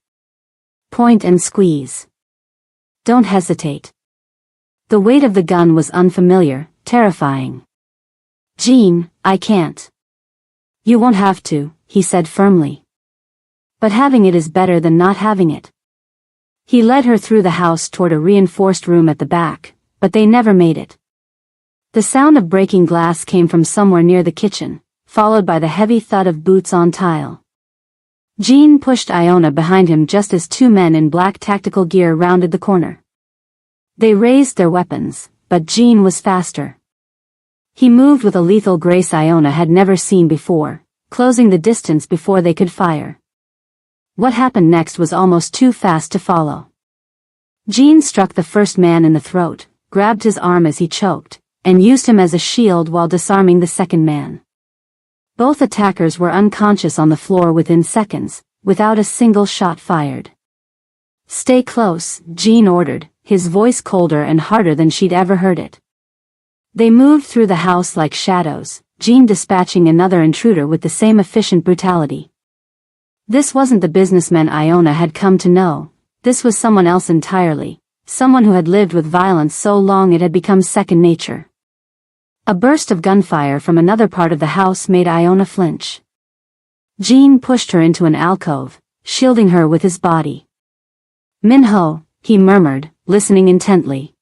Point and squeeze. Don't hesitate. The weight of the gun was unfamiliar, terrifying. Jean, I can't. You won't have to, he said firmly. But having it is better than not having it. He led her through the house toward a reinforced room at the back, but they never made it. The sound of breaking glass came from somewhere near the kitchen, followed by the heavy thud of boots on tile. Jean pushed Iona behind him just as 2 men in black tactical gear rounded the corner. They raised their weapons, but Jean was faster. He moved with a lethal grace Iona had never seen before, closing the distance before they could fire. What happened next was almost too fast to follow. Jean struck the first man in the throat, grabbed his arm as he choked, and used him as a shield while disarming the second man. Both attackers were unconscious on the floor within seconds, without a single shot fired. Stay close, Jean ordered, his voice colder and harder than she'd ever heard it. They moved through the house like shadows, Jean dispatching another intruder with the same efficient brutality. This wasn't the businessman Iona had come to know, this was someone else entirely, someone who had lived with violence so long it had become second nature. A burst of gunfire from another part of the house made Iona flinch. Jean pushed her into an alcove, shielding her with his body. Minho, he murmured, listening intently.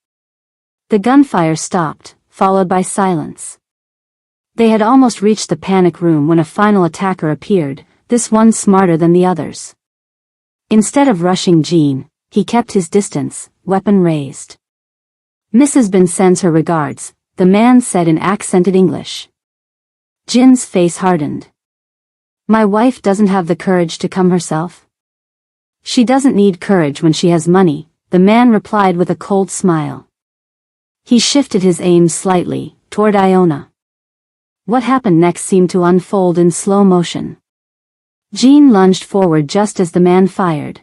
The gunfire stopped, followed by silence. They had almost reached the panic room when a final attacker appeared, this one smarter than the others. Instead of rushing Jean, he kept his distance, weapon raised. Mrs. Bin sends her regards, the man said in accented English. Jin's face hardened. My wife doesn't have the courage to come herself? She doesn't need courage when she has money, the man replied with a cold smile. He shifted his aim slightly, toward Iona. What happened next seemed to unfold in slow motion. Jean lunged forward just as the man fired.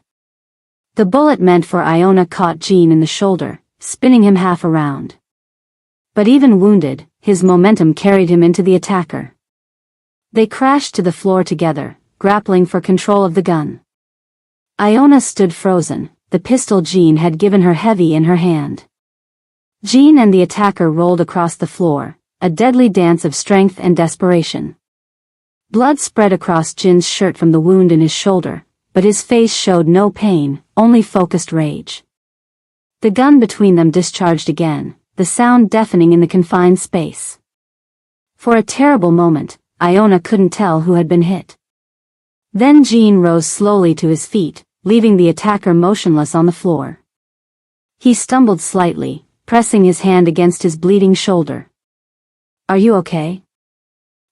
The bullet meant for Iona caught Jean in the shoulder, spinning him half around. But even wounded, his momentum carried him into the attacker. They crashed to the floor together, grappling for control of the gun. Iona stood frozen, the pistol Jean had given her heavy in her hand. Jean and the attacker rolled across the floor, a deadly dance of strength and desperation. Blood spread across Jin's shirt from the wound in his shoulder, but his face showed no pain, only focused rage. The gun between them discharged again, the sound deafening in the confined space. For a terrible moment, Iona couldn't tell who had been hit. Then Jean rose slowly to his feet, leaving the attacker motionless on the floor. He stumbled slightly, pressing his hand against his bleeding shoulder. Are you okay?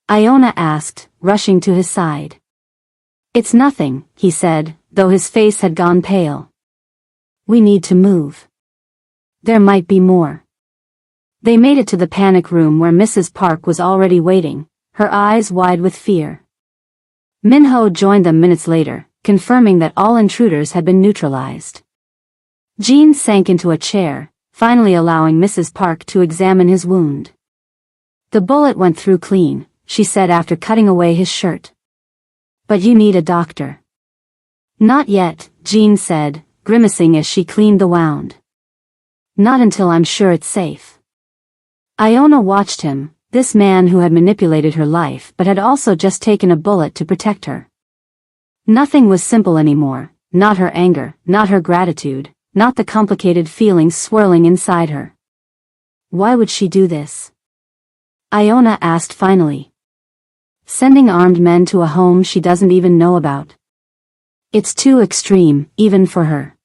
Iona asked, rushing to his side. It's nothing, he said, though his face had gone pale. We need to move. There might be more. They made it to the panic room where Mrs. Park was already waiting, her eyes wide with fear. Minho joined them minutes later, confirming that all intruders had been neutralized. Jean sank into a chair, finally allowing Mrs. Park to examine his wound. "The bullet went through clean," she said after cutting away his shirt. "But you need a doctor." "Not yet," Jean said, grimacing as she cleaned the wound. "Not until I'm sure it's safe." Iona watched him, this man who had manipulated her life but had also just taken a bullet to protect her. Nothing was simple anymore, not her anger, not her gratitude, not the complicated feelings swirling inside her. Why would she do this? Iona asked finally. Sending armed men to a home she doesn't even know about. It's too extreme, even for her.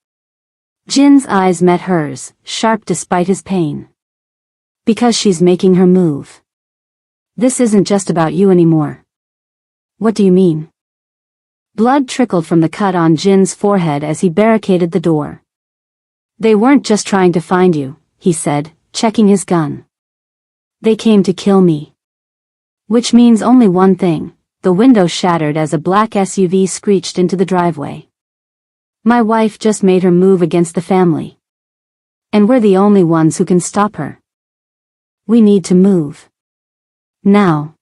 Jin's eyes met hers, sharp despite his pain. Because she's making her move. This isn't just about you anymore. What do you mean? Blood trickled from the cut on Jin's forehead as he barricaded the door. They weren't just trying to find you, he said, checking his gun. They came to kill me. Which means only one thing. The window shattered as a black SUV screeched into the driveway. My wife just made her move against the family. And we're the only ones who can stop her. We need to move. Now.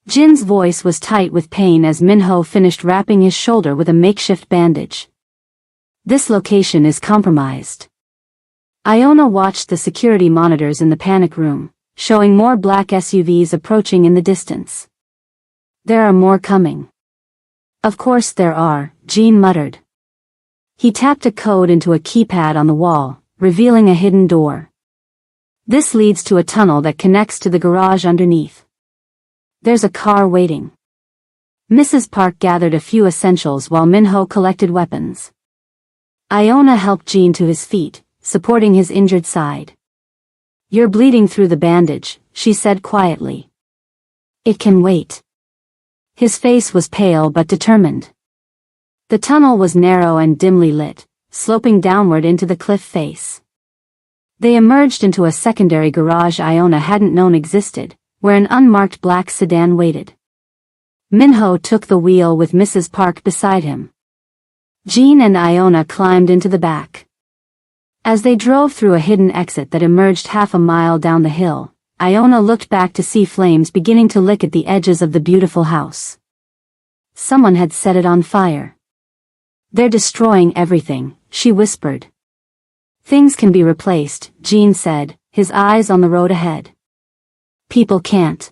Jin's voice was tight with pain as Minho finished wrapping his shoulder with a makeshift bandage. This location is compromised. Iona watched the security monitors in the panic room, showing more black SUVs approaching in the distance. There are more coming. Of course there are, Jean muttered. He tapped a code into a keypad on the wall, revealing a hidden door. This leads to a tunnel that connects to the garage underneath. There's a car waiting. Mrs. Park gathered a few essentials while Minho collected weapons. Iona helped Jean to his feet, supporting his injured side. You're bleeding through the bandage, she said quietly. It can wait. His face was pale but determined. The tunnel was narrow and dimly lit, sloping downward into the cliff face. They emerged into a secondary garage Iona hadn't known existed, where an unmarked black sedan waited. Minho took the wheel with Mrs. Park beside him. Jean and Iona climbed into the back. As they drove through a hidden exit that emerged half a mile down the hill, Iona looked back to see flames beginning to lick at the edges of the beautiful house. Someone had set it on fire. They're destroying everything, she whispered. Things can be replaced, Jean said, his eyes on the road ahead. People can't.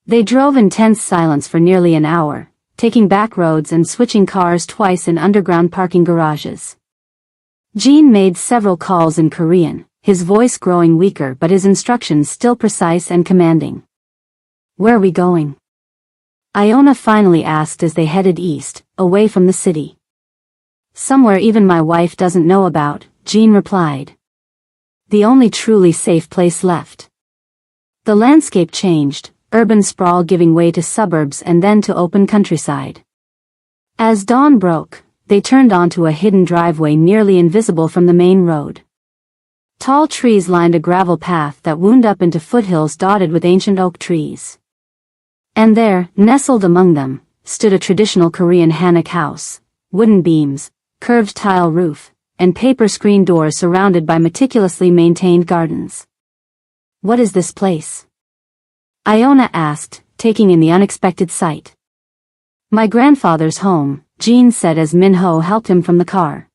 They drove in tense silence for nearly an hour, taking back roads and switching cars twice in underground parking garages. Jean made several calls in Korean, his voice growing weaker but his instructions still precise and commanding. Where are we going? Iona finally asked as they headed east, away from the city. Somewhere even my wife doesn't know about, Jean replied. The only truly safe place left. The landscape changed, urban sprawl giving way to suburbs and then to open countryside. As dawn broke, they turned onto a hidden driveway nearly invisible from the main road. Tall trees lined a gravel path that wound up into foothills dotted with ancient oak trees. And there, nestled among them, stood a traditional Korean hanok house, wooden beams, curved tile roof, and paper screen doors surrounded by meticulously maintained gardens. What is this place? Iona asked, taking in the unexpected sight. My grandfather's home, Jean said as Minho helped him from the car.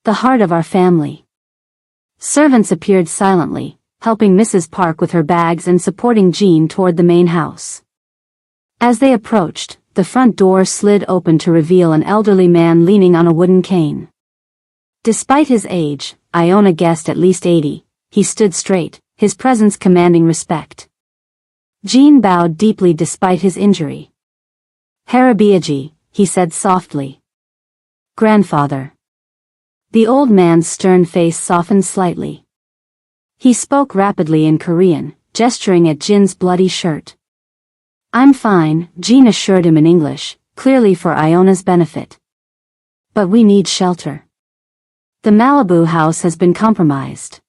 The heart of our family. Servants appeared silently, helping Mrs. Park with her bags and supporting Jean toward the main house. As they approached, the front door slid open to reveal an elderly man leaning on a wooden cane. Despite his age, Iona guessed at least 80, he stood straight, his presence commanding respect. Jean bowed deeply despite his injury. Harabiaji, he said softly. Grandfather. The old man's stern face softened slightly. He spoke rapidly in Korean, gesturing at Jin's bloody shirt. I'm fine, Jean assured him in English, clearly for Iona's benefit. But we need shelter. The Malibu house has been compromised.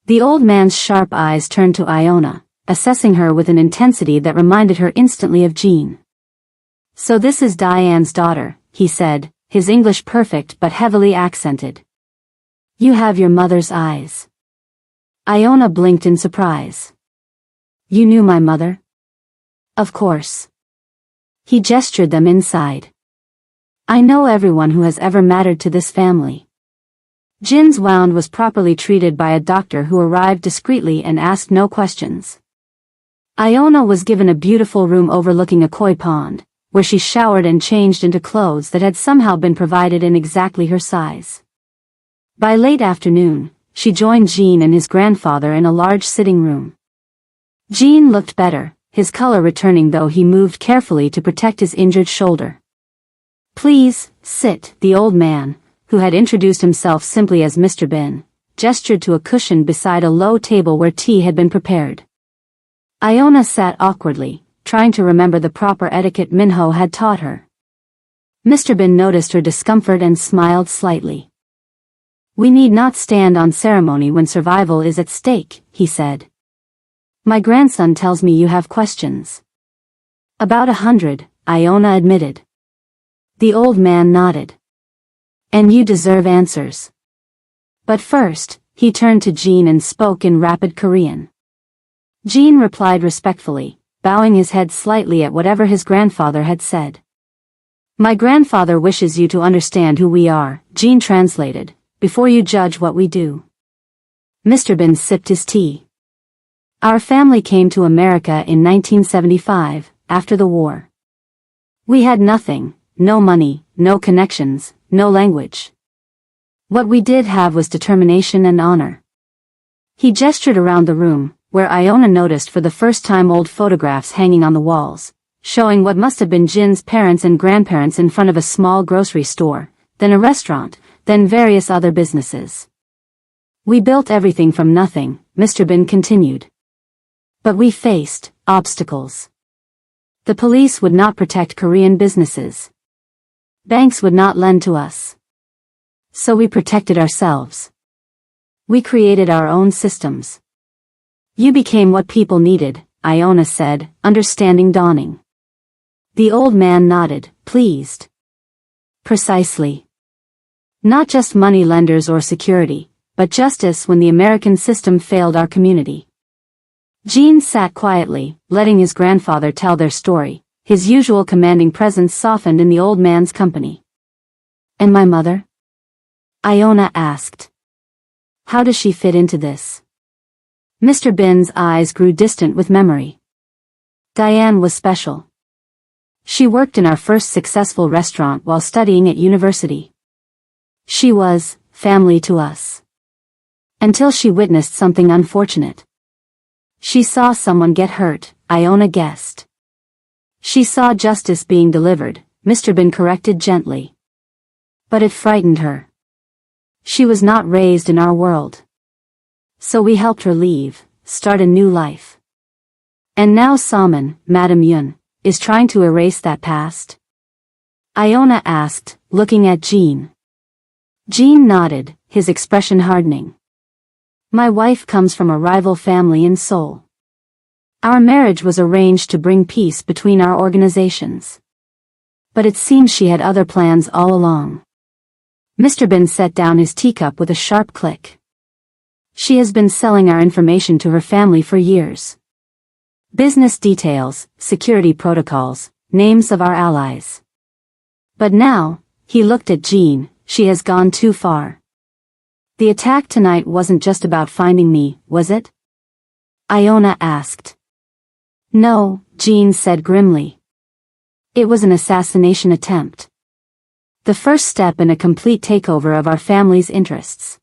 The old man's sharp eyes turned to Iona, assessing her with an intensity that reminded her instantly of Jean. So this is Diane's daughter, he said, his English perfect but heavily accented. You have your mother's eyes. Iona blinked in surprise. You knew my mother? Of course. He gestured them inside. I know everyone who has ever mattered to this family. Jin's wound was properly treated by a doctor who arrived discreetly and asked no questions. Iona was given a beautiful room overlooking a koi pond, where she showered and changed into clothes that had somehow been provided in exactly her size. By late afternoon, she joined Jean and his grandfather in a large sitting room. Jean looked better, his color returning though he moved carefully to protect his injured shoulder. Please, sit, the old man, who had introduced himself simply as Mr. Bin, gestured to a cushion beside a low table where tea had been prepared. Iona sat awkwardly, trying to remember the proper etiquette Minho had taught her. Mr. Bin noticed her discomfort and smiled slightly. We need not stand on ceremony when survival is at stake, he said. My grandson tells me you have questions. About 100, Iona admitted. The old man nodded. And you deserve answers. But first, he turned to Jean and spoke in rapid Korean. Jean replied respectfully, bowing his head slightly at whatever his grandfather had said. My grandfather wishes you to understand who we are, Jean translated, before you judge what we do. Mr. Bin sipped his tea. Our family came to America in 1975, after the war. We had nothing, no money, no connections, no language. What we did have was determination and honor. He gestured around the room, where Iona noticed for the first time old photographs hanging on the walls, showing what must have been Jin's parents and grandparents in front of a small grocery store, then a restaurant, then various other businesses. We built everything from nothing, Mr. Bin continued. But we faced obstacles. The police would not protect Korean businesses. Banks would not lend to us. So we protected ourselves. We created our own systems. You became what people needed, Iona said, understanding dawning. The old man nodded, pleased. Precisely. Not just money lenders or security, but justice when the American system failed our community. Jean sat quietly, letting his grandfather tell their story. His usual commanding presence softened in the old man's company. And my mother? Iona asked. How does she fit into this? Mr. Bin's eyes grew distant with memory. Diane was special. She worked in our first successful restaurant while studying at university. She was family to us. Until she witnessed something unfortunate. She saw someone get hurt, Iona guessed. She saw justice being delivered, Mr. Bin corrected gently. But it frightened her. She was not raised in our world. So we helped her leave, start a new life. And now Salmon, Madam Yun, is trying to erase that past? Iona asked, looking at Jean. Jean nodded, his expression hardening. My wife comes from a rival family in Seoul. Our marriage was arranged to bring peace between our organizations. But it seems she had other plans all along. Mr. Bin set down his teacup with a sharp click. She has been selling our information to her family for years. Business details, security protocols, names of our allies. But now, he looked at Jean, she has gone too far. The attack tonight wasn't just about finding me, was it? Iona asked. No, Jean said grimly. It was an assassination attempt. The first step in a complete takeover of our family's interests.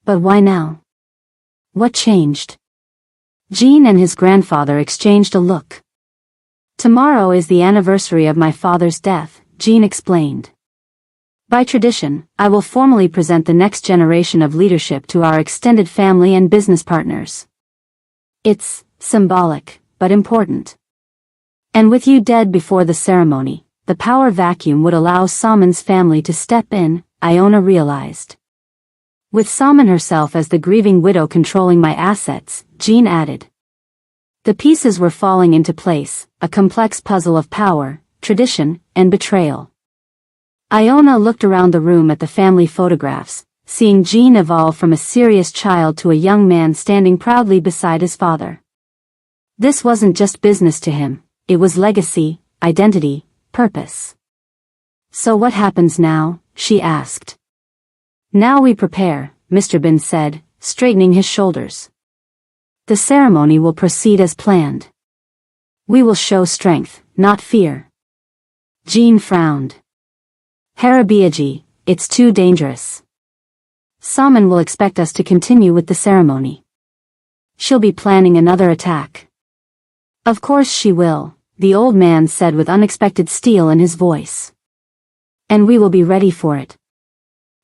But why now? What changed? Jean and his grandfather exchanged a look. Tomorrow is the anniversary of my father's death, Jean explained. By tradition, I will formally present the next generation of leadership to our extended family and business partners. It's symbolic, but important. And with you dead before the ceremony, the power vacuum would allow Salmon's family to step in, Iona realized. With Salmon herself as the grieving widow controlling my assets, Jean added. The pieces were falling into place, a complex puzzle of power, tradition, and betrayal. Iona looked around the room at the family photographs, seeing Jean evolve from a serious child to a young man standing proudly beside his father. This wasn't just business to him, it was legacy, identity, purpose. "So what happens now?" she asked. "Now we prepare," Mr. Bin said, straightening his shoulders. "The ceremony will proceed as planned. We will show strength, not fear." Jean frowned. "Harabiaji, it's too dangerous. Saman will expect us to continue with the ceremony. She'll be planning another attack." "Of course she will," the old man said with unexpected steel in his voice. "And we will be ready for it."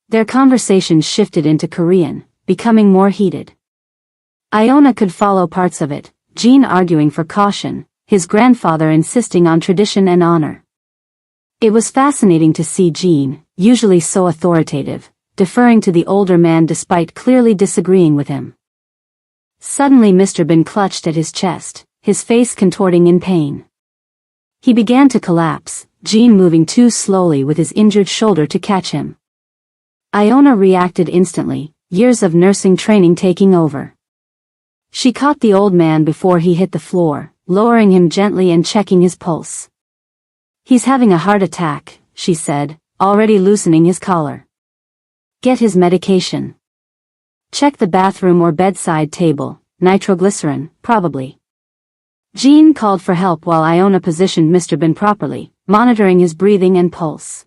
Their conversation shifted into Korean, becoming more heated. Iona could follow parts of it, Jean arguing for caution, his grandfather insisting on tradition and honor. It was fascinating to see Jean, usually so authoritative, deferring to the older man despite clearly disagreeing with him. Suddenly Mr. Bin clutched at his chest, his face contorting in pain. He began to collapse, Jean moving too slowly with his injured shoulder to catch him. Iona reacted instantly, years of nursing training taking over. She caught the old man before he hit the floor, lowering him gently and checking his pulse. "He's having a heart attack," she said, already loosening his collar. "Get his medication. Check the bathroom or bedside table, nitroglycerin, probably." Jean called for help while Iona positioned Mr. Bin properly, monitoring his breathing and pulse.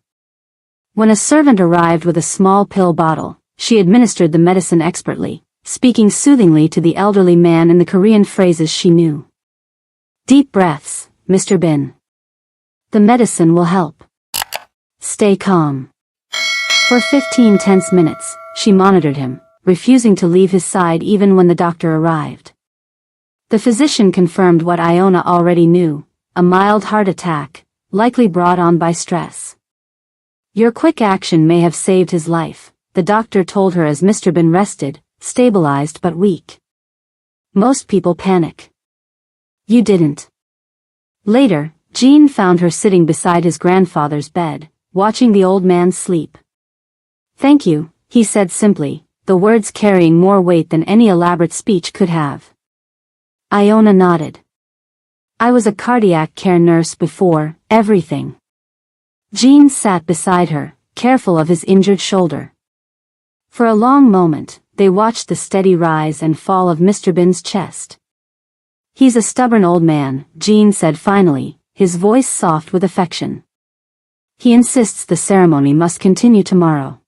When a servant arrived with a small pill bottle, she administered the medicine expertly, speaking soothingly to the elderly man in the Korean phrases she knew. "Deep breaths, Mr. Bin. The medicine will help. Stay calm." For 15 tense minutes, she monitored him, refusing to leave his side even when the doctor arrived. The physician confirmed what Iona already knew, a mild heart attack, likely brought on by stress. "Your quick action may have saved his life," the doctor told her as Mr. Bin rested, stabilized but weak. "Most people panic. You didn't." Later, Jean found her sitting beside his grandfather's bed, watching the old man sleep. "Thank you," he said simply, the words carrying more weight than any elaborate speech could have. Iona nodded. "I was a cardiac care nurse before everything." Jean sat beside her, careful of his injured shoulder. For a long moment, they watched the steady rise and fall of Mr. Bin's chest. "He's a stubborn old man," Jean said finally, his voice soft with affection. "He insists the ceremony must continue tomorrow."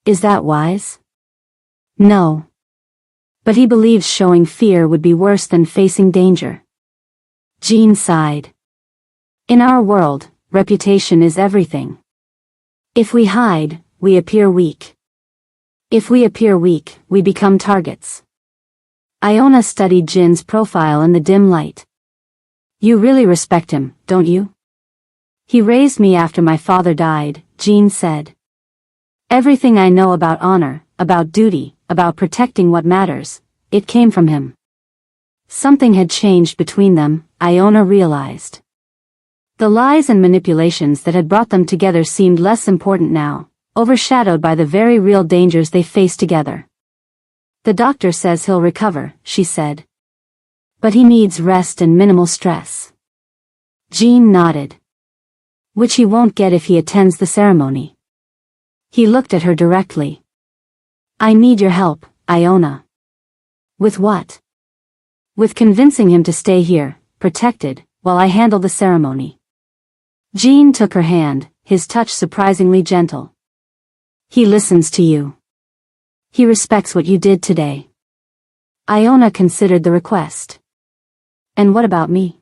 "Is that wise?" "No. But he believes showing fear would be worse than facing danger." Jean sighed. "In our world, reputation is everything. If we hide, we appear weak. If we appear weak, we become targets." Iona studied Jin's profile in the dim light. "You really respect him, don't you?" "He raised me after my father died," Jean said. "Everything I know about honor, about duty, about protecting what matters, it came from him." Something had changed between them, Iona realized. The lies and manipulations that had brought them together seemed less important now, overshadowed by the very real dangers they faced together. "The doctor says he'll recover," she said. "But he needs rest and minimal stress." Jean nodded. "Which he won't get if he attends the ceremony." He looked at her directly. "I need your help, Iona." "With what?" "With convincing him to stay here, protected, while I handle the ceremony." Jean took her hand, his touch surprisingly gentle. "He listens to you. He respects what you did today." Iona considered the request. "And what about me?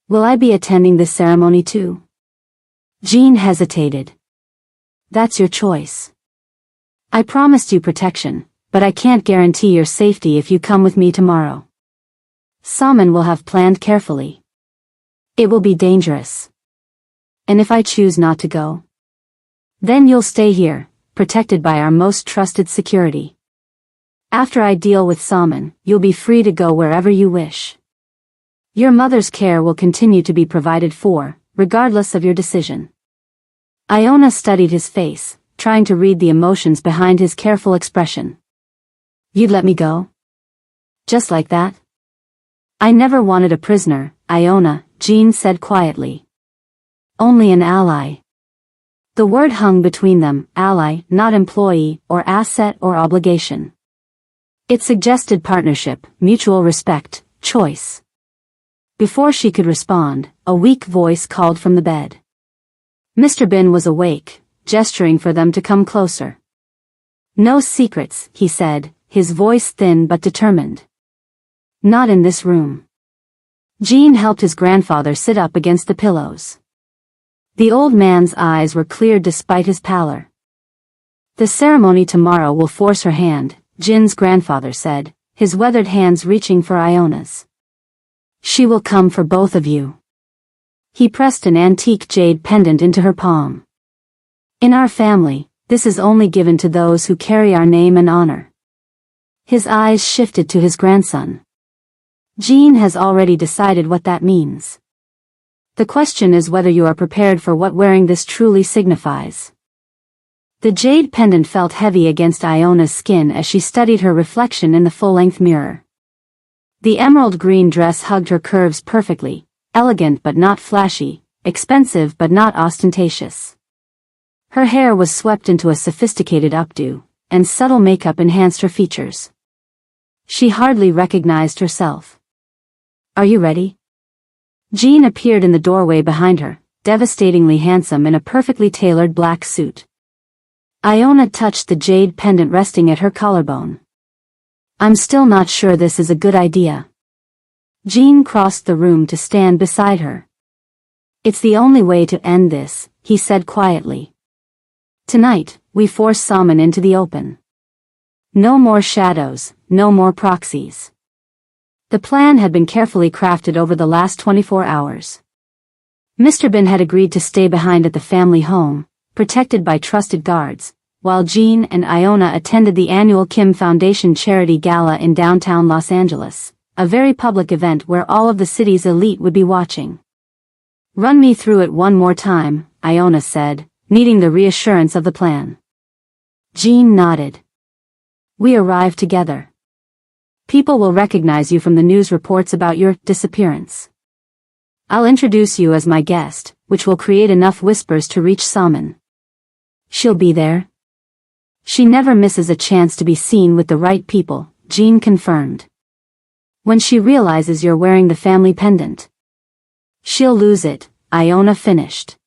Will I be attending this ceremony too?" Jean hesitated. "That's your choice. I promised you protection, but I can't guarantee your safety if you come with me tomorrow. Saman will have planned carefully. It will be dangerous. And if I choose not to go? Then you'll stay here, protected by our most trusted security. After I deal with Saman, you'll be free to go wherever you wish. Your mother's care will continue to be provided for, regardless of your decision." Iona studied his face, trying to read the emotions behind his careful expression. "You'd let me go? Just like that?" "I never wanted a prisoner, Iona," Jean said quietly. "Only an ally." The word hung between them, ally, not employee, or asset or obligation. It suggested partnership, mutual respect, choice. Before she could respond, a weak voice called from the bed. Mr. Bin was awake, gesturing for them to come closer. "No secrets," he said, his voice thin but determined. "Not in this room." Jean helped his grandfather sit up against the pillows. The old man's eyes were clear despite his pallor. "The ceremony tomorrow will force her hand," Jin's grandfather said, his weathered hands reaching for Iona's. "She will come for both of you." He pressed an antique jade pendant into her palm. "In our family, this is only given to those who carry our name and honor." His eyes shifted to his grandson. "Jean has already decided what that means. The question is whether you are prepared for what wearing this truly signifies." The jade pendant felt heavy against Iona's skin as she studied her reflection in the full-length mirror. The emerald green dress hugged her curves perfectly, elegant but not flashy, expensive but not ostentatious. Her hair was swept into a sophisticated updo, and subtle makeup enhanced her features. She hardly recognized herself. "Are you ready?" Jean appeared in the doorway behind her, devastatingly handsome in a perfectly tailored black suit. Iona touched the jade pendant resting at her collarbone. "I'm still not sure this is a good idea." Jean crossed the room to stand beside her. "It's the only way to end this," he said quietly. "Tonight, we force Salmon into the open. No more shadows, no more proxies." The plan had been carefully crafted over the last 24 hours. Mr. Bin had agreed to stay behind at the family home, protected by trusted guards, while Jean and Iona attended the annual Kim Foundation Charity Gala in downtown Los Angeles, a very public event where all of the city's elite would be watching. "Run me through it one more time," Iona said, needing the reassurance of the plan. Jean nodded. "We arrived together. People will recognize you from the news reports about your disappearance. I'll introduce you as my guest, which will create enough whispers to reach Salmon. She'll be there. She never misses a chance to be seen with the right people," Jean confirmed. "When she realizes you're wearing the family pendant, she'll lose it," Iona finished.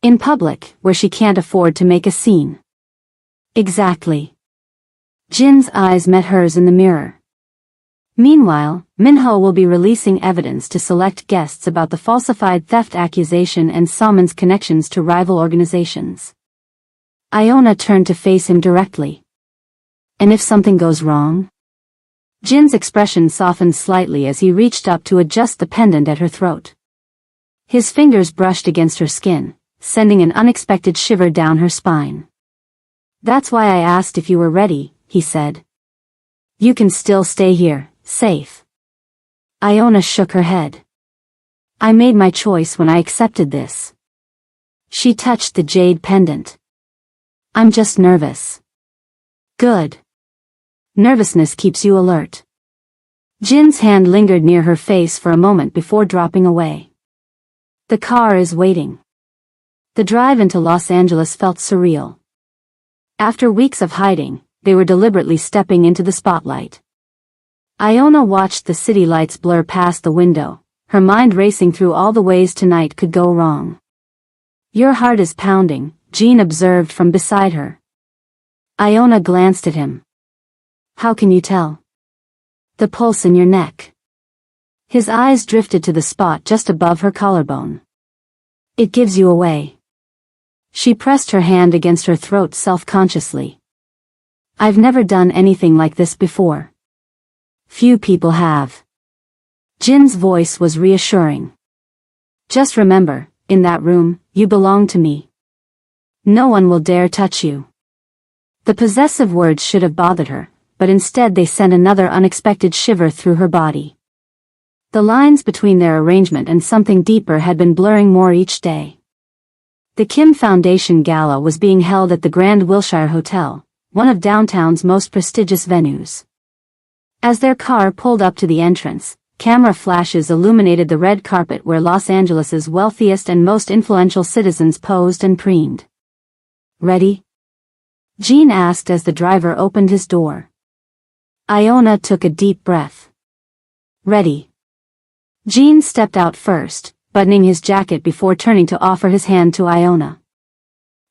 "In public, where she can't afford to make a scene." "Exactly." Jin's eyes met hers in the mirror. Meanwhile, Minho will be releasing evidence to select guests about the falsified theft accusation and Salmon's connections to rival organizations. Iona turned to face him directly. "And if something goes wrong?" Jin's expression softened slightly as he reached up to adjust the pendant at her throat. His fingers brushed against her skin, sending an unexpected shiver down her spine. "That's why I asked if you were ready," he said. "You can still stay here, safe." Iona shook her head. "I made my choice when I accepted this." She touched the jade pendant. "I'm just nervous." "Good. Nervousness keeps you alert." Jin's hand lingered near her face for a moment before dropping away. "The car is waiting." The drive into Los Angeles felt surreal. After weeks of hiding, they were deliberately stepping into the spotlight. Iona watched the city lights blur past the window, her mind racing through all the ways tonight could go wrong. "Your heart is pounding," Jean observed from beside her. Iona glanced at him. "How can you tell?" "The pulse in your neck." His eyes drifted to the spot just above her collarbone. "It gives you away." She pressed her hand against her throat self-consciously. "I've never done anything like this before." "Few people have." Jin's voice was reassuring. "Just remember, in that room, you belong to me. No one will dare touch you." The possessive words should have bothered her, but instead they sent another unexpected shiver through her body. The lines between their arrangement and something deeper had been blurring more each day. The Kim Foundation Gala was being held at the Grand Wilshire Hotel, one of downtown's most prestigious venues. As their car pulled up to the entrance, camera flashes illuminated the red carpet where Los Angeles's wealthiest and most influential citizens posed and preened. "Ready?" Gene asked as the driver opened his door. Iona took a deep breath. "Ready." Gene stepped out first, buttoning his jacket before turning to offer his hand to Iona.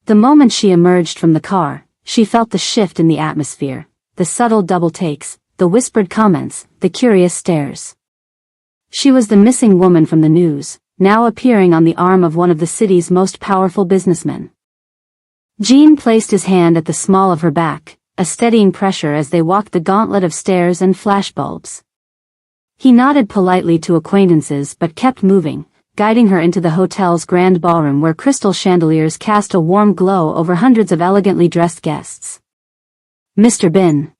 The moment she emerged from the car, she felt the shift in the atmosphere, the subtle double takes, the whispered comments, the curious stares. She was the missing woman from the news, now appearing on the arm of one of the city's most powerful businessmen. Gene placed his hand at the small of her back, a steadying pressure as they walked the gauntlet of stairs and flashbulbs. He nodded politely to acquaintances but kept moving, guiding her into the hotel's grand ballroom where crystal chandeliers cast a warm glow over hundreds of elegantly dressed guests. "Mr. Bin."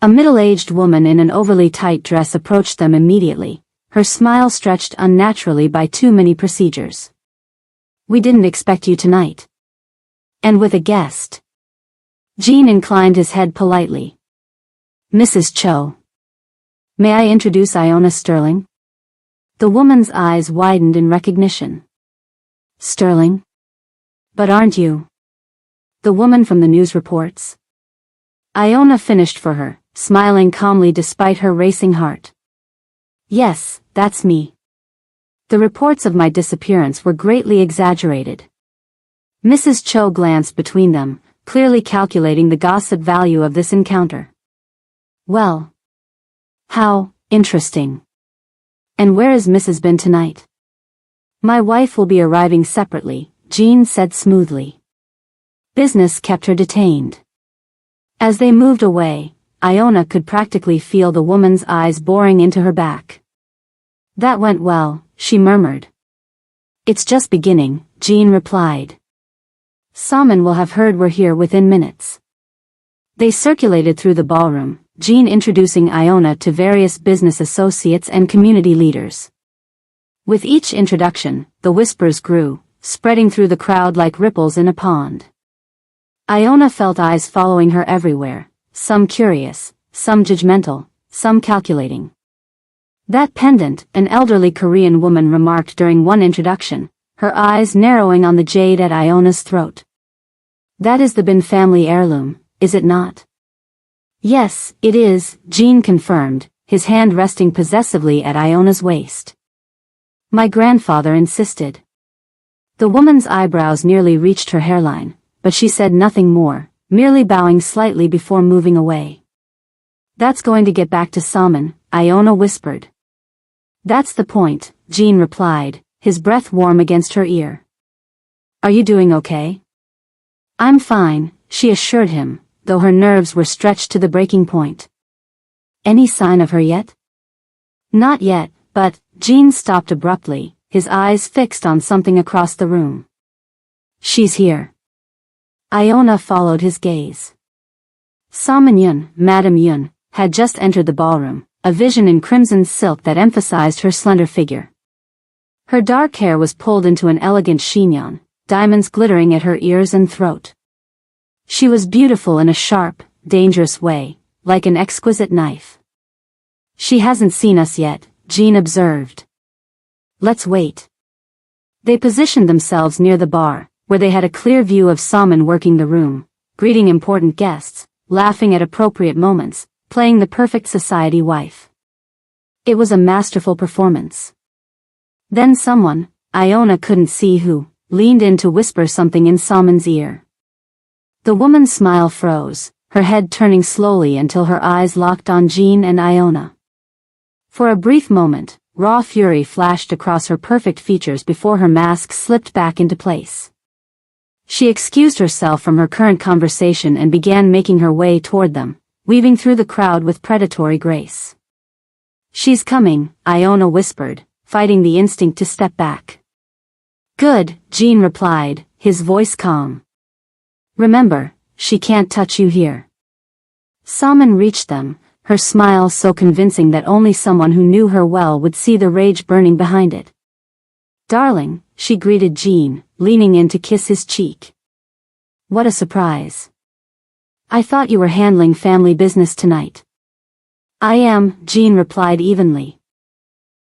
A middle-aged woman in an overly tight dress approached them immediately, her smile stretched unnaturally by too many procedures. "We didn't expect you tonight." "And with a guest." Gene inclined his head politely. "Mrs. Cho. May I introduce Iona Sterling?" The woman's eyes widened in recognition. "Sterling? But aren't you the woman from the news reports?" Iona finished for her, smiling calmly despite her racing heart. "Yes, that's me. The reports of my disappearance were greatly exaggerated." Mrs. Cho glanced between them, clearly calculating the gossip value of this encounter. "Well, how interesting. And where is Mrs. Bin tonight?" "My wife will be arriving separately," Gene said smoothly. Business kept her detained. As they moved away, Iona could practically feel the woman's eyes boring into her back. "That went well," she murmured. "It's just beginning," Gene replied. "Salmon will have heard we're here within minutes." They circulated through the ballroom, Gene introducing Iona to various business associates and community leaders. With each introduction, the whispers grew, spreading through the crowd like ripples in a pond. Iona felt eyes following her everywhere, some curious, some judgmental, some calculating. "That pendant," an elderly Korean woman remarked during one introduction, her eyes narrowing on the jade at Iona's throat. "That is the Bin family heirloom, is it not?" "Yes, it is," Gene confirmed, his hand resting possessively at Iona's waist. "My grandfather insisted." The woman's eyebrows nearly reached her hairline, but she said nothing more, merely bowing slightly before moving away. "That's going to get back to Salmon," Iona whispered. "That's the point," Gene replied, his breath warm against her ear. "Are you doing okay?" "I'm fine," she assured him, though her nerves were stretched to the breaking point. "Any sign of her yet?" "Not yet, but," Gene stopped abruptly, his eyes fixed on something across the room. "She's here." Iona followed his gaze. Salmon Yun, Madame Yun, had just entered the ballroom, a vision in crimson silk that emphasized her slender figure. Her dark hair was pulled into an elegant chignon, diamonds glittering at her ears and throat. She was beautiful in a sharp, dangerous way, like an exquisite knife. "She hasn't seen us yet," Gene observed. "Let's wait." They positioned themselves near the bar, where they had a clear view of Salmon working the room, greeting important guests, laughing at appropriate moments, playing the perfect society wife. It was a masterful performance. Then someone, Iona couldn't see who, leaned in to whisper something in Salmon's ear. The woman's smile froze, her head turning slowly until her eyes locked on Gene and Iona. For a brief moment, raw fury flashed across her perfect features before her mask slipped back into place. She excused herself from her current conversation and began making her way toward them, weaving through the crowd with predatory grace. "She's coming," Iona whispered, fighting the instinct to step back. "Good," Gene replied, his voice calm. "Remember, she can't touch you here." Salmon reached them, her smile so convincing that only someone who knew her well would see the rage burning behind it. "Darling," she greeted Gene, leaning in to kiss his cheek. What a surprise. I thought you were handling family business tonight. I am, Jean replied evenly.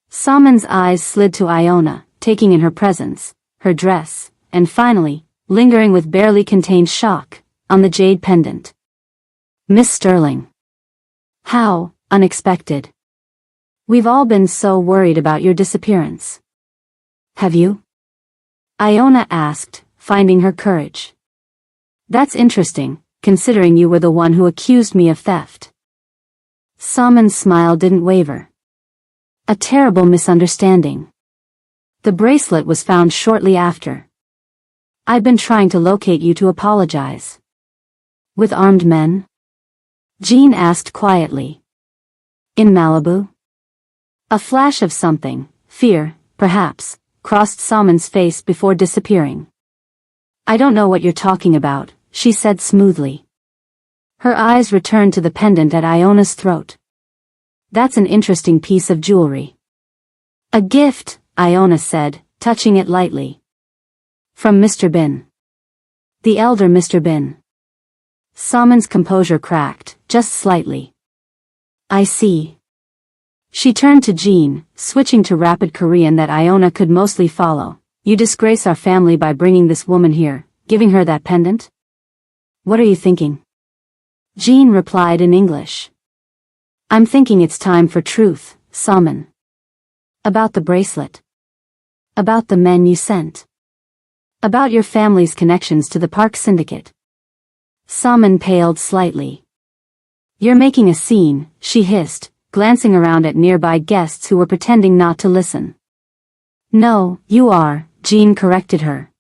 Salmon's eyes slid to Iona, taking in her presence, her dress, and finally, lingering with barely contained shock, on the jade pendant. Miss Sterling. How unexpected. We've all been so worried about your disappearance. Have you? Iona asked, finding her courage. That's interesting, considering you were the one who accused me of theft. Salmon's smile didn't waver. A terrible misunderstanding. The bracelet was found shortly after. I've been trying to locate you to apologize. With armed men? Jean asked quietly. In Malibu? A flash of something, fear, perhaps, crossed Salmon's face before disappearing. I don't know what you're talking about, she said smoothly. Her eyes returned to the pendant at Iona's throat. That's an interesting piece of jewelry. A gift, Iona said, touching it lightly. From Mr. Bin. The elder Mr. Bin. Salmon's composure cracked, just slightly. I see. She turned to Jean, switching to rapid Korean that Iona could mostly follow. You disgrace our family by bringing this woman here, giving her that pendant? What are you thinking? Jean replied in English. I'm thinking it's time for truth, Salmon. About the bracelet. About the men you sent. About your family's connections to the Park Syndicate. Salmon paled slightly. You're making a scene, she hissed, glancing around at nearby guests who were pretending not to listen. No, you are, Jean corrected her.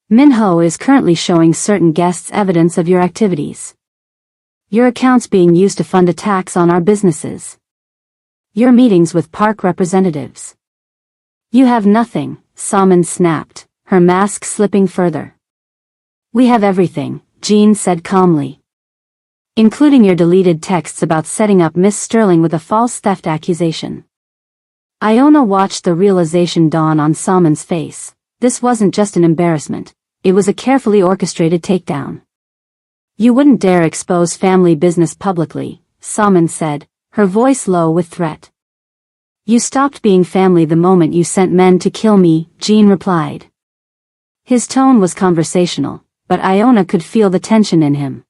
Minho is currently showing certain guests evidence of your activities. Your account's being used to fund attacks on our businesses. Your meetings with park representatives. You have nothing, Salmon snapped, her mask slipping further. We have everything, Jean said calmly. Including your deleted texts about setting up Miss Sterling with a false theft accusation. Iona watched the realization dawn on Salmon's face. This wasn't just an embarrassment, it was a carefully orchestrated takedown. You wouldn't dare expose family business publicly, Salmon said, her voice low with threat. You stopped being family the moment you sent men to kill me, Jean replied. His tone was conversational, but Iona could feel the tension in him.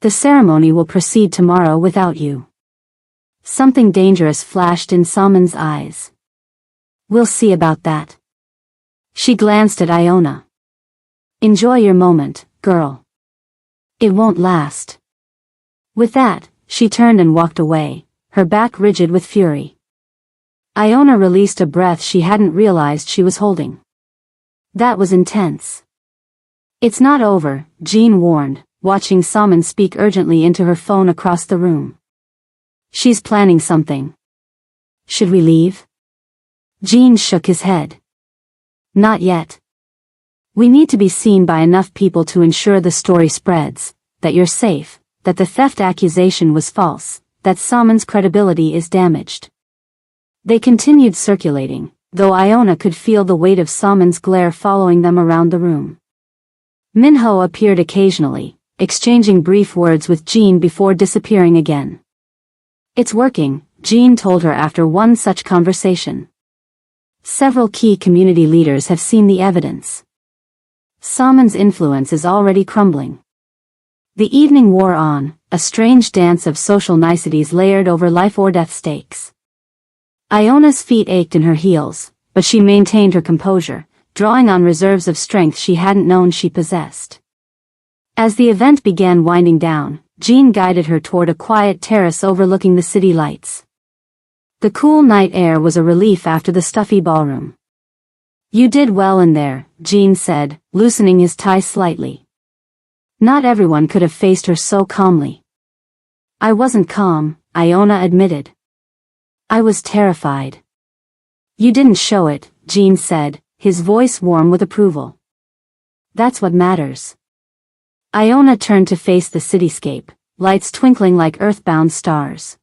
The ceremony will proceed tomorrow without you. Something dangerous flashed in Salmon's eyes. We'll see about that. She glanced at Iona. Enjoy your moment, girl. It won't last. With that, she turned and walked away, her back rigid with fury. Iona released a breath she hadn't realized she was holding. That was intense. It's not over, Jean warned, watching Salmon speak urgently into her phone across the room. She's planning something. Should we leave? Jean shook his head. Not yet. We need to be seen by enough people to ensure the story spreads, that you're safe, that the theft accusation was false, that Salmon's credibility is damaged. They continued circulating, though Iona could feel the weight of Salmon's glare following them around the room. Minho appeared occasionally, exchanging brief words with Jean before disappearing again. It's working, Jean told her after one such conversation. Several key community leaders have seen the evidence. Salmon's influence is already crumbling. The evening wore on, a strange dance of social niceties layered over life-or-death stakes. Iona's feet ached in her heels, but she maintained her composure, drawing on reserves of strength she hadn't known she possessed. As the event began winding down, Jean guided her toward a quiet terrace overlooking the city lights. The cool night air was a relief after the stuffy ballroom. You did well in there, Jean said, loosening his tie slightly. Not everyone could have faced her so calmly. I wasn't calm, Iona admitted. I was terrified. You didn't show it, Jean said, his voice warm with approval. That's what matters. Iona turned to face the cityscape, lights twinkling like earthbound stars.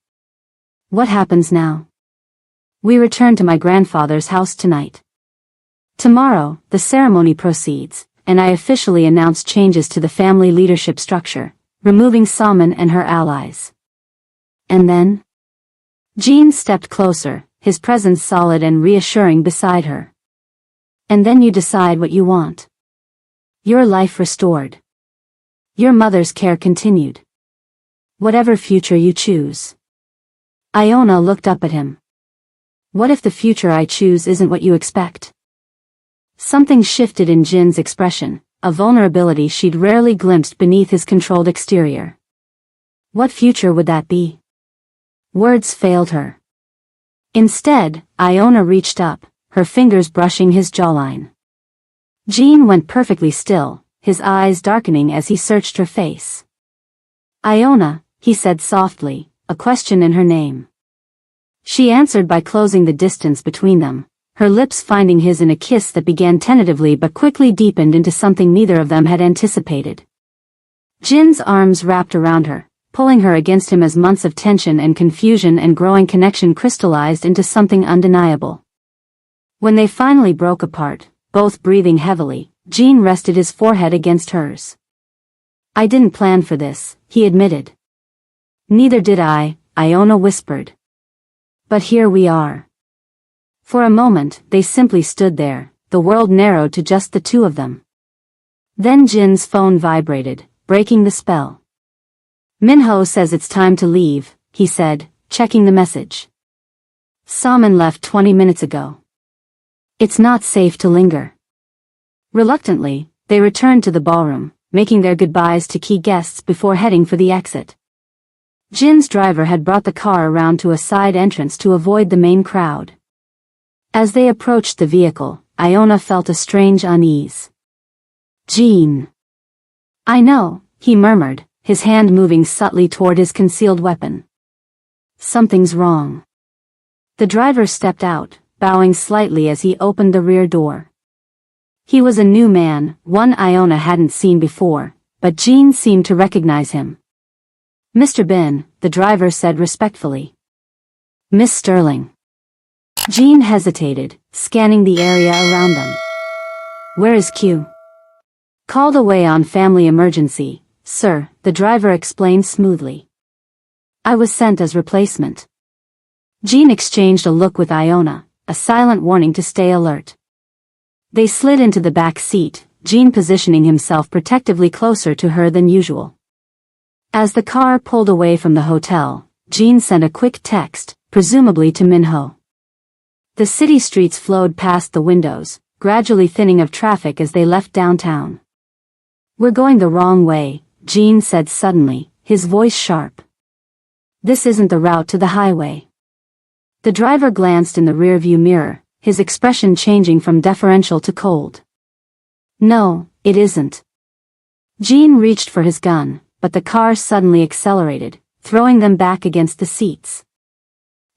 What happens now? We return to my grandfather's house tonight. Tomorrow, the ceremony proceeds, and I officially announce changes to the family leadership structure, removing Salman and her allies. And then? Jean stepped closer, his presence solid and reassuring beside her. And then you decide what you want. Your life restored. Your mother's care continued. Whatever future you choose. Iona looked up at him. What if the future I choose isn't what you expect? Something shifted in Jin's expression, a vulnerability she'd rarely glimpsed beneath his controlled exterior. What future would that be? Words failed her. Instead, Iona reached up, her fingers brushing his jawline. Jean went perfectly still, his eyes darkening as he searched her face. Iona, he said softly, a question in her name. She answered by closing the distance between them, her lips finding his in a kiss that began tentatively but quickly deepened into something neither of them had anticipated. Jin's arms wrapped around her, pulling her against him as months of tension and confusion and growing connection crystallized into something undeniable. When they finally broke apart, both breathing heavily, Jean rested his forehead against hers. I didn't plan for this, he admitted. Neither did I, Iona whispered. But here we are. For a moment, they simply stood there, the world narrowed to just the two of them. Then Jin's phone vibrated, breaking the spell. Minho says it's time to leave, he said, checking the message. Salman left 20 minutes ago. It's not safe to linger. Reluctantly, they returned to the ballroom, making their goodbyes to key guests before heading for the exit. Jin's driver had brought the car around to a side entrance to avoid the main crowd. As they approached the vehicle, Iona felt a strange unease. Jean. I know, he murmured, his hand moving subtly toward his concealed weapon. Something's wrong. The driver stepped out, bowing slightly as he opened the rear door. He was a new man, one Iona hadn't seen before, but Jean seemed to recognize him. Mr. Bin, the driver said respectfully. Miss Sterling. Jean hesitated, scanning the area around them. Where is Q? Called away on family emergency, sir, the driver explained smoothly. I was sent as replacement. Jean exchanged a look with Iona, a silent warning to stay alert. They slid into the back seat, Jean positioning himself protectively closer to her than usual. As the car pulled away from the hotel, Jean sent a quick text, presumably to Minho. The city streets flowed past the windows, gradually thinning of traffic as they left downtown. We're going the wrong way, Jean said suddenly, his voice sharp. This isn't the route to the highway. The driver glanced in the rearview mirror, his expression changing from deferential to cold. No, it isn't. Jean reached for his gun, but the car suddenly accelerated, throwing them back against the seats.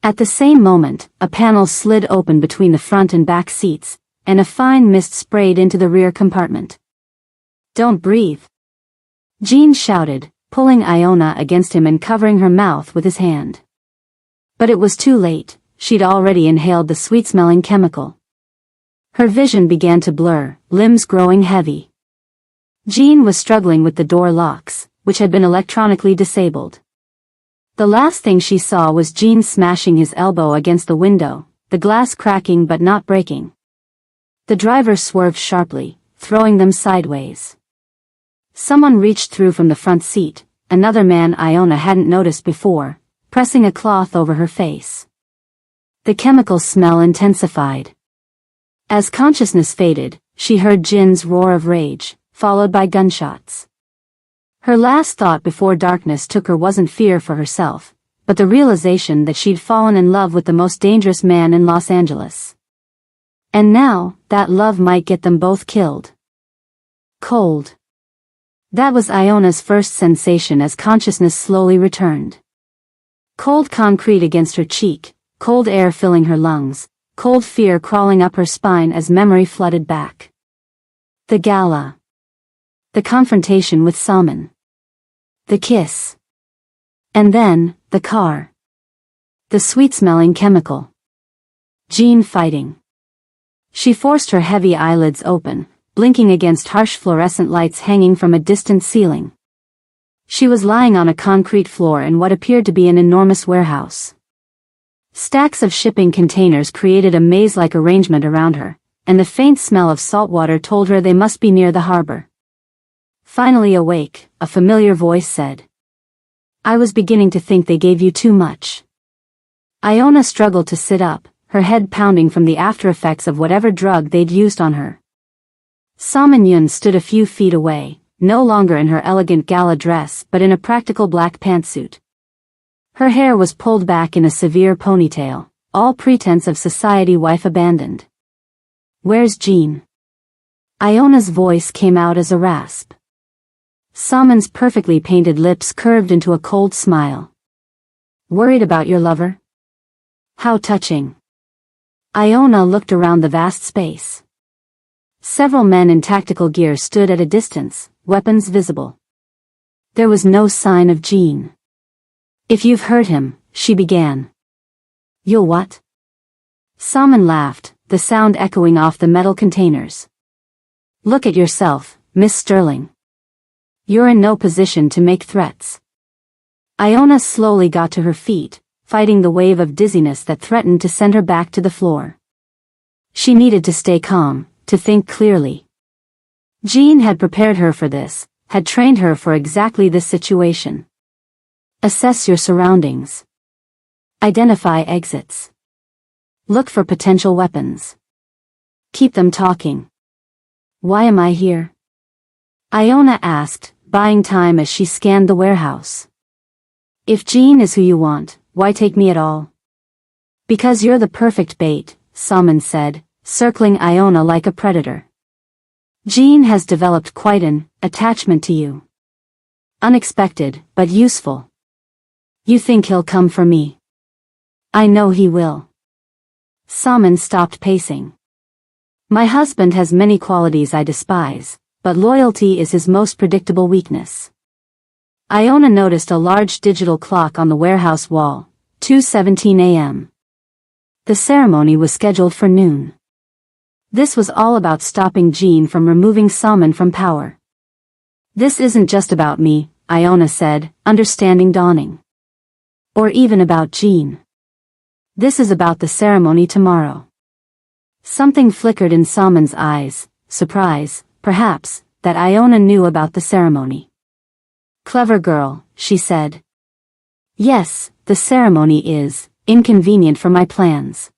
At the same moment, a panel slid open between the front and back seats, and a fine mist sprayed into the rear compartment. Don't breathe. Jean shouted, pulling Iona against him and covering her mouth with his hand. But it was too late, she'd already inhaled the sweet-smelling chemical. Her vision began to blur, limbs growing heavy. Jean was struggling with the door locks, which had been electronically disabled. The last thing she saw was Jean smashing his elbow against the window, the glass cracking but not breaking. The driver swerved sharply, throwing them sideways. Someone reached through from the front seat, another man Iona hadn't noticed before, pressing a cloth over her face. The chemical smell intensified. As consciousness faded, she heard Jin's roar of rage, followed by gunshots. Her last thought before darkness took her wasn't fear for herself, but the realization that she'd fallen in love with the most dangerous man in Los Angeles. And now, that love might get them both killed. Cold. That was Iona's first sensation as consciousness slowly returned. Cold concrete against her cheek, cold air filling her lungs, cold fear crawling up her spine as memory flooded back. The gala. The confrontation with Salman. The kiss. And then, the car. The sweet-smelling chemical. Jean fighting. She forced her heavy eyelids open, blinking against harsh fluorescent lights hanging from a distant ceiling. She was lying on a concrete floor in what appeared to be an enormous warehouse. Stacks of shipping containers created a maze-like arrangement around her, and the faint smell of salt water told her they must be near the harbor. Finally awake, a familiar voice said, "I was beginning to think they gave you too much." Iona struggled to sit up, her head pounding from the after-effects of whatever drug they'd used on her. Salmon Yun stood a few feet away, no longer in her elegant gala dress but in a practical black pantsuit. Her hair was pulled back in a severe ponytail, all pretense of society wife abandoned. "Where's Jean?" Iona's voice came out as a rasp. Salmon's perfectly painted lips curved into a cold smile. "Worried about your lover?" "How touching." Iona looked around the vast space. Several men in tactical gear stood at a distance, weapons visible. There was no sign of Jean. "If you've hurt him," she began. "You'll what?" Salmon laughed, the sound echoing off the metal containers. "Look at yourself, Miss Sterling. You're in no position to make threats." Iona slowly got to her feet, fighting the wave of dizziness that threatened to send her back to the floor. She needed to stay calm, to think clearly. Jean had prepared her for this, had trained her for exactly this situation. Assess your surroundings. Identify exits. Look for potential weapons. Keep them talking. "Why am I here?" Iona asked, buying time as she scanned the warehouse. "If Jean is who you want, why take me at all?" "Because you're the perfect bait," Salmon said, circling Iona like a predator. "Jean has developed quite an attachment to you. Unexpected, but useful. You think he'll come for me?" "I know he will." Salmon stopped pacing. "My husband has many qualities I despise, but loyalty is his most predictable weakness." Iona noticed a large digital clock on the warehouse wall, 2:17 a.m. The ceremony was scheduled for noon. This was all about stopping Jean from removing Salmon from power. "This isn't just about me," Iona said, understanding dawning. "Or even about Jean. This is about the ceremony tomorrow." Something flickered in Salmon's eyes, surprise, perhaps, that Iona knew about the ceremony. "Clever girl," she said. "Yes, the ceremony is inconvenient for my plans."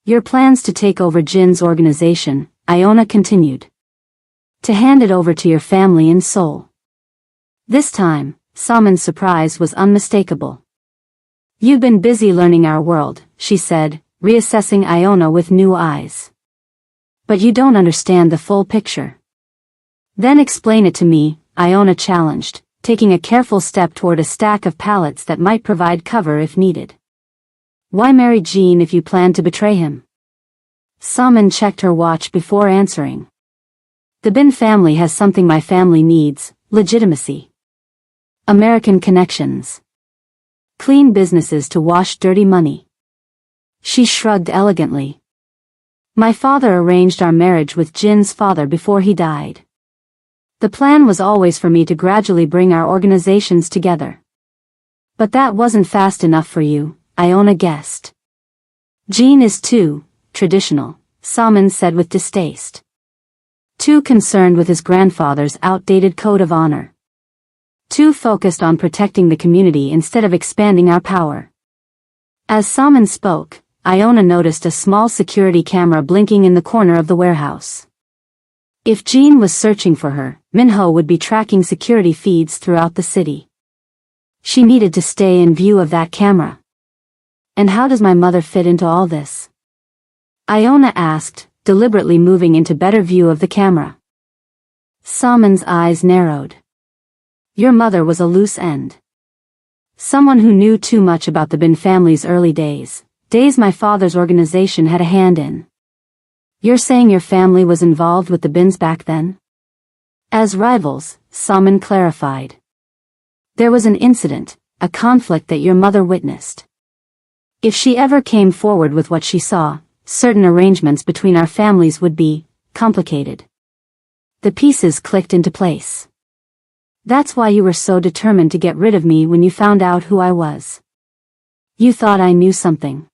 "Your plans to take over Jin's organization," Iona continued. "To hand it over to your family in Seoul." This time, Salmon's surprise was unmistakable. "You've been busy learning our world," she said, reassessing Iona with new eyes. "But you don't understand the full picture." "Then explain it to me," Iona challenged, taking a careful step toward a stack of pallets that might provide cover if needed. "Why marry Jean if you plan to betray him?" Salmon checked her watch before answering. "The Bin family has something my family needs: legitimacy. American connections. Clean businesses to wash dirty money." She shrugged elegantly. "My father arranged our marriage with Jin's father before he died. The plan was always for me to gradually bring our organizations together. But that wasn't fast enough for you," Iona guessed. "Jean is too traditional," Salmon said with distaste. "Too concerned with his grandfather's outdated code of honor. Too focused on protecting the community instead of expanding our power." As Salmon spoke, Iona noticed a small security camera blinking in the corner of the warehouse. If Jean was searching for her, Minho would be tracking security feeds throughout the city. She needed to stay in view of that camera. "And how does my mother fit into all this?" Iona asked, deliberately moving into better view of the camera. Salmon's eyes narrowed. "Your mother was a loose end. Someone who knew too much about the Bin family's early days my father's organization had a hand in." "You're saying your family was involved with the Bins back then?" "As rivals," Salmon clarified. "There was an incident, a conflict that your mother witnessed. If she ever came forward with what she saw, certain arrangements between our families would be complicated. The pieces clicked into place. That's why you were so determined to get rid of me when you found out who I was. You thought I knew something.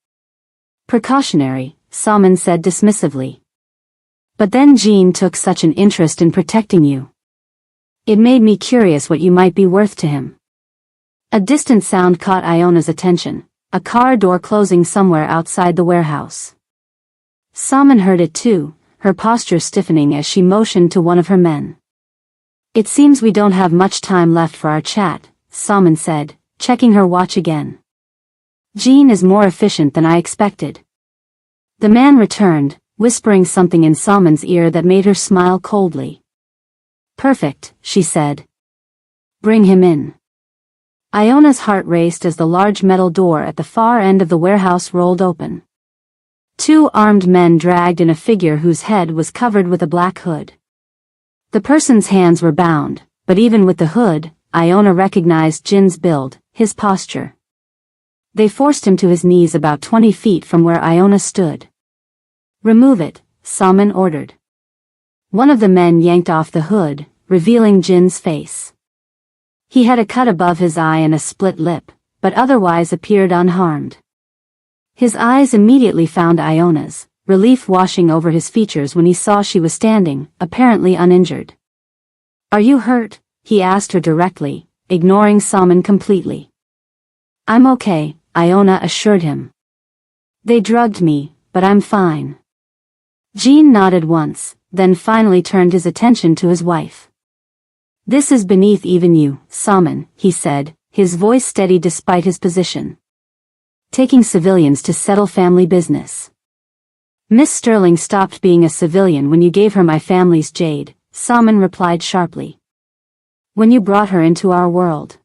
Precautionary, Salman said dismissively. But then Jean took such an interest in protecting you. It made me curious what you might be worth to him. A distant sound caught Iona's attention, a car door closing somewhere outside the warehouse. Salman heard it too, her posture stiffening as she motioned to one of her men. It seems we don't have much time left for our chat, Salman said, checking her watch again. Jean is more efficient than I expected. The man returned, whispering something in Salman's ear that made her smile coldly. Perfect, she said. Bring him in. Iona's heart raced as the large metal door at the far end of the warehouse rolled open. Two armed men dragged in a figure whose head was covered with a black hood. The person's hands were bound, but even with the hood, Iona recognized Jin's build, his posture. They forced him to his knees about 20 feet from where Iona stood. Remove it, Salman ordered. One of the men yanked off the hood, revealing Jin's face. He had a cut above his eye and a split lip, but otherwise appeared unharmed. His eyes immediately found Iona's, relief washing over his features when he saw she was standing, apparently uninjured. Are you hurt? He asked her directly, ignoring Salman completely. I'm okay, Iona assured him. They drugged me, but I'm fine. Jean nodded once, then finally turned his attention to his wife. This is beneath even you, Salman, he said, his voice steady despite his position. Taking civilians to settle family business. Miss Sterling stopped being a civilian when you gave her my family's jade, Salman replied sharply. When you brought her into our world.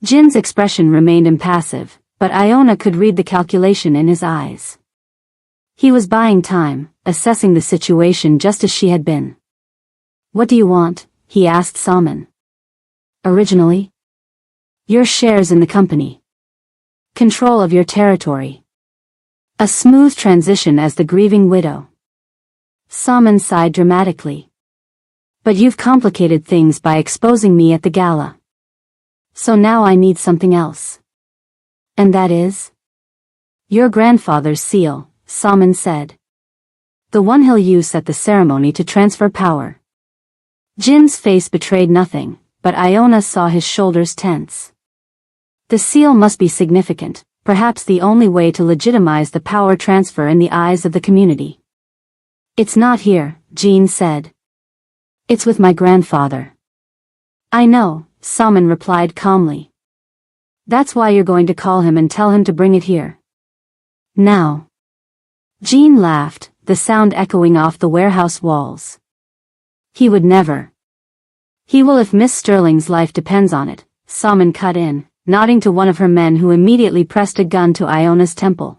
Jin's expression remained impassive, but Iona could read the calculation in his eyes. He was buying time, assessing the situation just as she had been. What do you want? He asked Salman. Originally? Your shares in the company. Control of your territory. A smooth transition as the grieving widow. Salman sighed dramatically. But you've complicated things by exposing me at the gala. So now I need something else. And that is? Your grandfather's seal, Salman said. The one he'll use at the ceremony to transfer power. Jin's face betrayed nothing, but Iona saw his shoulders tense. The seal must be significant, perhaps the only way to legitimize the power transfer in the eyes of the community. It's not here, Jean said. It's with my grandfather. I know, Salman replied calmly. That's why you're going to call him and tell him to bring it here. Now. Jean laughed, the sound echoing off the warehouse walls. He would never. He will if Miss Sterling's life depends on it, Salman cut in, nodding to one of her men who immediately pressed a gun to Iona's temple.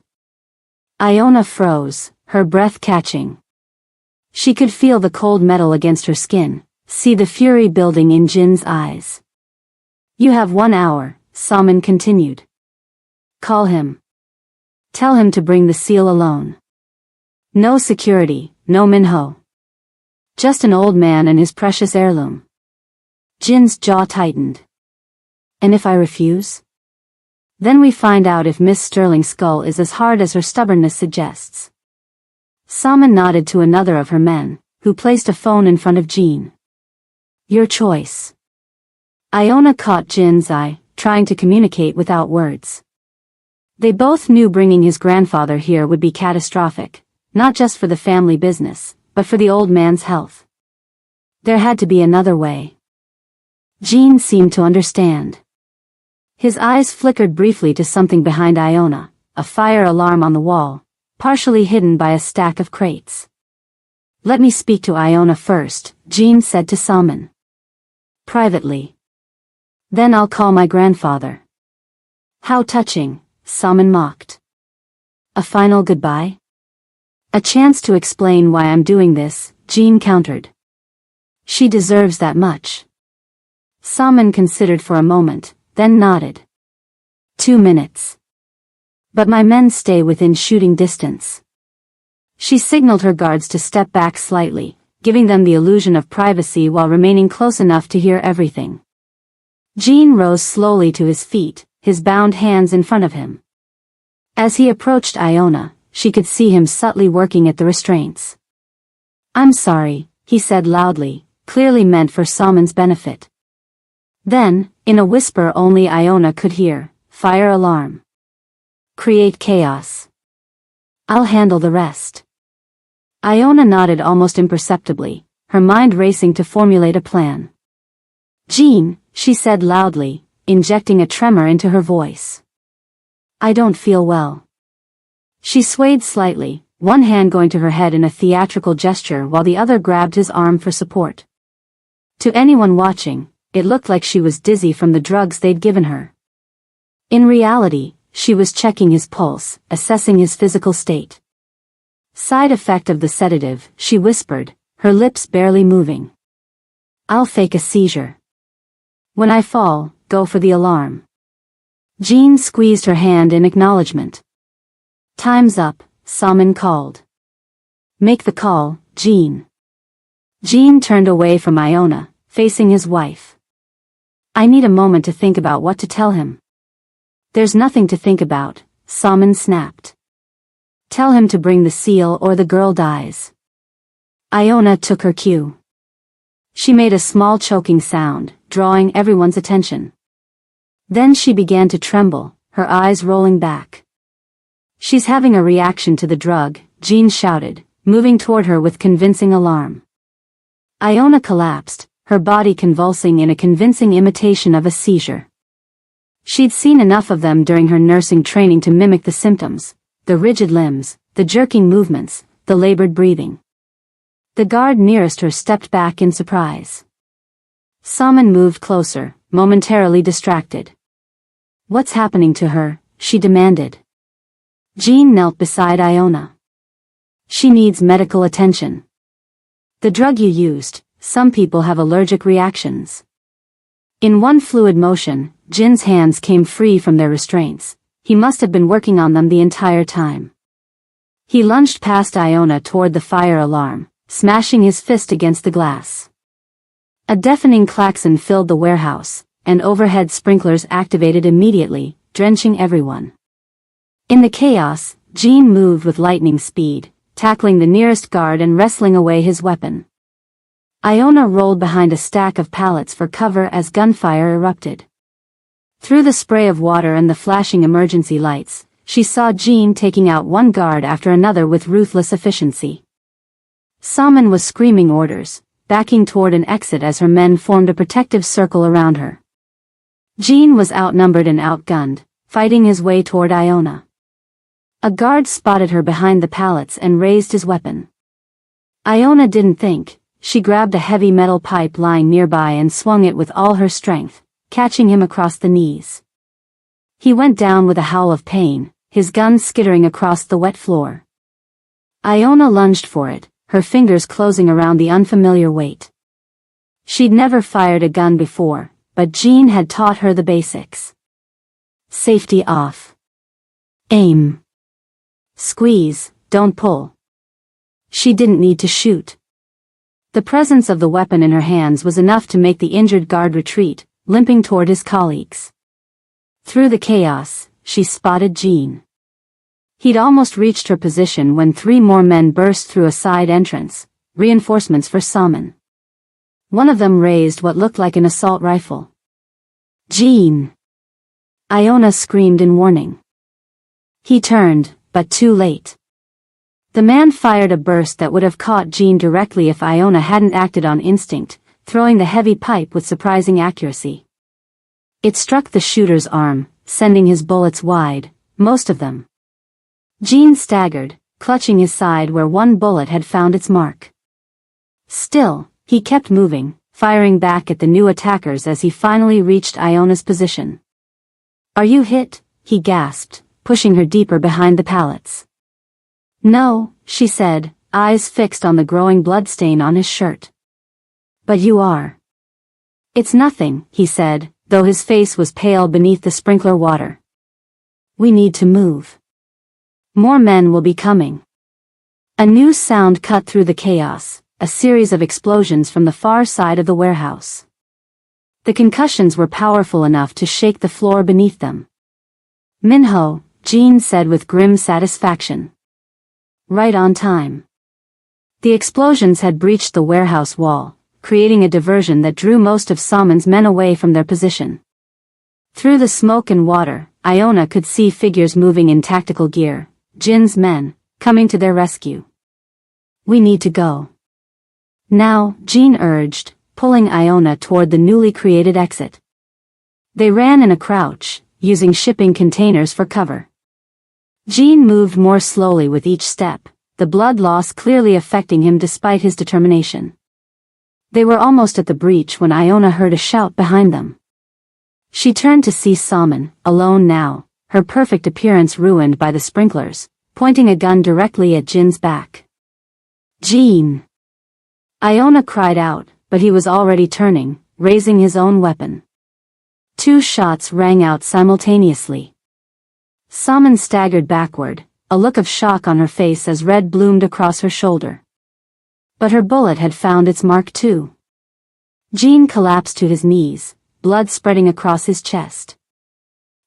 Iona froze, her breath catching. She could feel the cold metal against her skin, see the fury building in Jin's eyes. You have 1 hour, Salman continued. Call him. Tell him to bring the seal alone. No security, no Minho. Just an old man and his precious heirloom. Jin's jaw tightened. And if I refuse? Then we find out if Miss Sterling's skull is as hard as her stubbornness suggests. Salman nodded to another of her men, who placed a phone in front of Jean. Your choice. Iona caught Jin's eye, trying to communicate without words. They both knew bringing his grandfather here would be catastrophic, not just for the family business, but for the old man's health. There had to be another way. Jean seemed to understand. His eyes flickered briefly to something behind Iona, a fire alarm on the wall, partially hidden by a stack of crates. Let me speak to Iona first, Jean said to Salman. Privately. Then I'll call my grandfather. How touching, Salman mocked. A final goodbye? A chance to explain why I'm doing this, Jean countered. She deserves that much. Salman considered for a moment, then nodded. 2 minutes. But my men stay within shooting distance. She signaled her guards to step back slightly, giving them the illusion of privacy while remaining close enough to hear everything. Jean rose slowly to his feet, his bound hands in front of him. As he approached Iona, she could see him subtly working at the restraints. "I'm sorry," he said loudly, clearly meant for Salmon's benefit. Then, in a whisper only Iona could hear, "Fire alarm. Create chaos. I'll handle the rest." Iona nodded almost imperceptibly, her mind racing to formulate a plan. "Jean," she said loudly, injecting a tremor into her voice. "I don't feel well." She swayed slightly, one hand going to her head in a theatrical gesture while the other grabbed his arm for support. To anyone watching, it looked like she was dizzy from the drugs they'd given her. In reality, she was checking his pulse, assessing his physical state. "Side effect of the sedative," she whispered, her lips barely moving. "I'll fake a seizure. When I fall, go for the alarm." Jean squeezed her hand in acknowledgement. "Time's up," Salmon called. "Make the call, Jean." Jean turned away from Iona, facing his wife. "I need a moment to think about what to tell him." "There's nothing to think about," Salmon snapped. "Tell him to bring the seal or the girl dies." Iona took her cue. She made a small choking sound, drawing everyone's attention. Then she began to tremble, her eyes rolling back. "She's having a reaction to the drug," Jean shouted, moving toward her with convincing alarm. Iona collapsed, her body convulsing in a convincing imitation of a seizure. She'd seen enough of them during her nursing training to mimic the symptoms, the rigid limbs, the jerking movements, the labored breathing. The guard nearest her stepped back in surprise. Salmon moved closer, momentarily distracted. "What's happening to her?" she demanded. Jean knelt beside Iona. "She needs medical attention. The drug you used, some people have allergic reactions." In one fluid motion, Jin's hands came free from their restraints. He must have been working on them the entire time. He lunged past Iona toward the fire alarm, smashing his fist against the glass. A deafening klaxon filled the warehouse, and overhead sprinklers activated immediately, drenching everyone. In the chaos, Jean moved with lightning speed, tackling the nearest guard and wrestling away his weapon. Iona rolled behind a stack of pallets for cover as gunfire erupted. Through the spray of water and the flashing emergency lights, she saw Jean taking out one guard after another with ruthless efficiency. Salmon was screaming orders, backing toward an exit as her men formed a protective circle around her. Jean was outnumbered and outgunned, fighting his way toward Iona. A guard spotted her behind the pallets and raised his weapon. Iona didn't think. She grabbed a heavy metal pipe lying nearby and swung it with all her strength, catching him across the knees. He went down with a howl of pain, his gun skittering across the wet floor. Iona lunged for it, her fingers closing around the unfamiliar weight. She'd never fired a gun before, but Jean had taught her the basics. Safety off. Aim. Squeeze, don't pull. She didn't need to shoot. The presence of the weapon in her hands was enough to make the injured guard retreat, limping toward his colleagues. Through the chaos, she spotted Jean. He'd almost reached her position when 3 more men burst through a side entrance, reinforcements for Salmon. One of them raised what looked like an assault rifle. "Jean!" Iona screamed in warning. He turned, but too late. The man fired a burst that would have caught Jean directly if Iona hadn't acted on instinct, throwing the heavy pipe with surprising accuracy. It struck the shooter's arm, sending his bullets wide, most of them. Jean staggered, clutching his side where one bullet had found its mark. Still, he kept moving, firing back at the new attackers as he finally reached Iona's position. "Are you hit?" he gasped, pushing her deeper behind the pallets. "No," she said, eyes fixed on the growing bloodstain on his shirt. "But you are." "It's nothing," he said, though his face was pale beneath the sprinkler water. "We need to move. More men will be coming." A new sound cut through the chaos, a series of explosions from the far side of the warehouse. The concussions were powerful enough to shake the floor beneath them. "Minho," Jean said with grim satisfaction. "Right on time." The explosions had breached the warehouse wall, creating a diversion that drew most of Salmon's men away from their position. Through the smoke and water, Iona could see figures moving in tactical gear, Jin's men, coming to their rescue. "We need to go now," Jean urged, pulling Iona toward the newly created exit. They ran in a crouch, using shipping containers for cover. Jean moved more slowly with each step, the blood loss clearly affecting him despite his determination. They were almost at the breach when Iona heard a shout behind them. She turned to see Salmon, alone now, her perfect appearance ruined by the sprinklers, pointing a gun directly at Jin's back. "Jean!" Iona cried out, but he was already turning, raising his own weapon. Two shots rang out simultaneously. Salmon staggered backward, a look of shock on her face as red bloomed across her shoulder. But her bullet had found its mark too. Jean collapsed to his knees, blood spreading across his chest.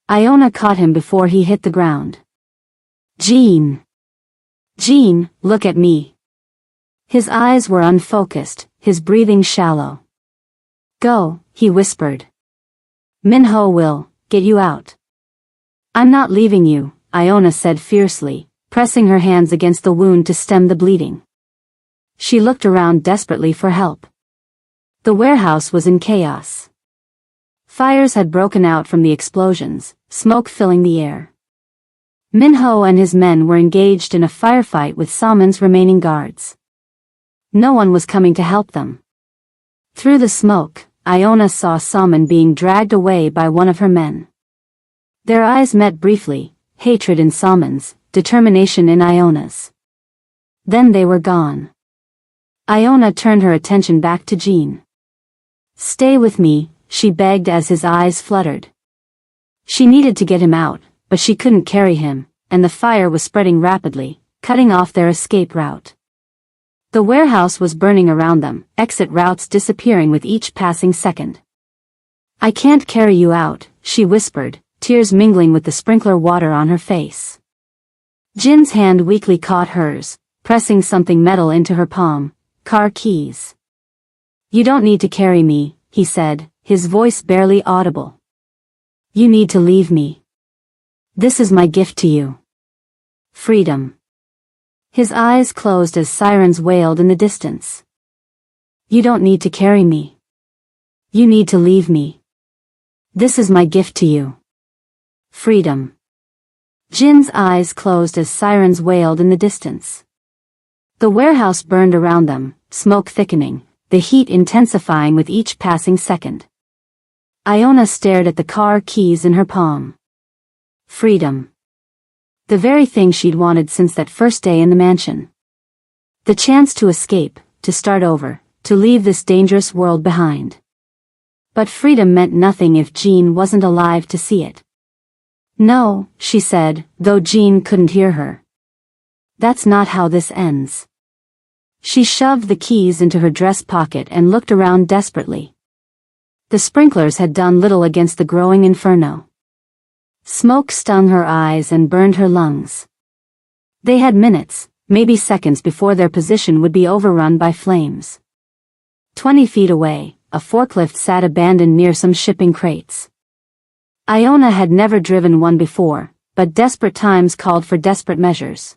Iona caught him before he hit the ground. "Jean! Jean, look at me!" His eyes were unfocused, his breathing shallow. "Go," he whispered. "Minho will get you out." "I'm not leaving you," Iona said fiercely, pressing her hands against the wound to stem the bleeding. She looked around desperately for help. The warehouse was in chaos. Fires had broken out from the explosions, smoke filling the air. Minho and his men were engaged in a firefight with Salmon's remaining guards. No one was coming to help them. Through the smoke, Iona saw Salmon being dragged away by one of her men. Their eyes met briefly, hatred in Salmon's, determination in Iona's. Then they were gone. Iona turned her attention back to Jean. "Stay with me," she begged as his eyes fluttered. She needed to get him out, but she couldn't carry him, and the fire was spreading rapidly, cutting off their escape route. The warehouse was burning around them, exit routes disappearing with each passing second. "I can't carry you out," she whispered, tears mingling with the sprinkler water on her face. Jin's hand weakly caught hers, pressing something metal into her palm. "Car keys." "You don't need to carry me," he said, his voice barely audible. "You need to leave me. This is my gift to you. Freedom." His eyes closed as sirens wailed in the distance. "You don't need to carry me. You need to leave me. This is my gift to you. Freedom." Jin's eyes closed as sirens wailed in the distance. The warehouse burned around them, smoke thickening, the heat intensifying with each passing second. Iona stared at the car keys in her palm. Freedom. The very thing she'd wanted since that first day in the mansion. The chance to escape, to start over, to leave this dangerous world behind. But freedom meant nothing if Jean wasn't alive to see it. "No," she said, though Jean couldn't hear her. "That's not how this ends." She shoved the keys into her dress pocket and looked around desperately. The sprinklers had done little against the growing inferno. Smoke stung her eyes and burned her lungs. They had minutes, maybe seconds before their position would be overrun by flames. 20 feet away, a forklift sat abandoned near some shipping crates. Iona had never driven one before, but desperate times called for desperate measures.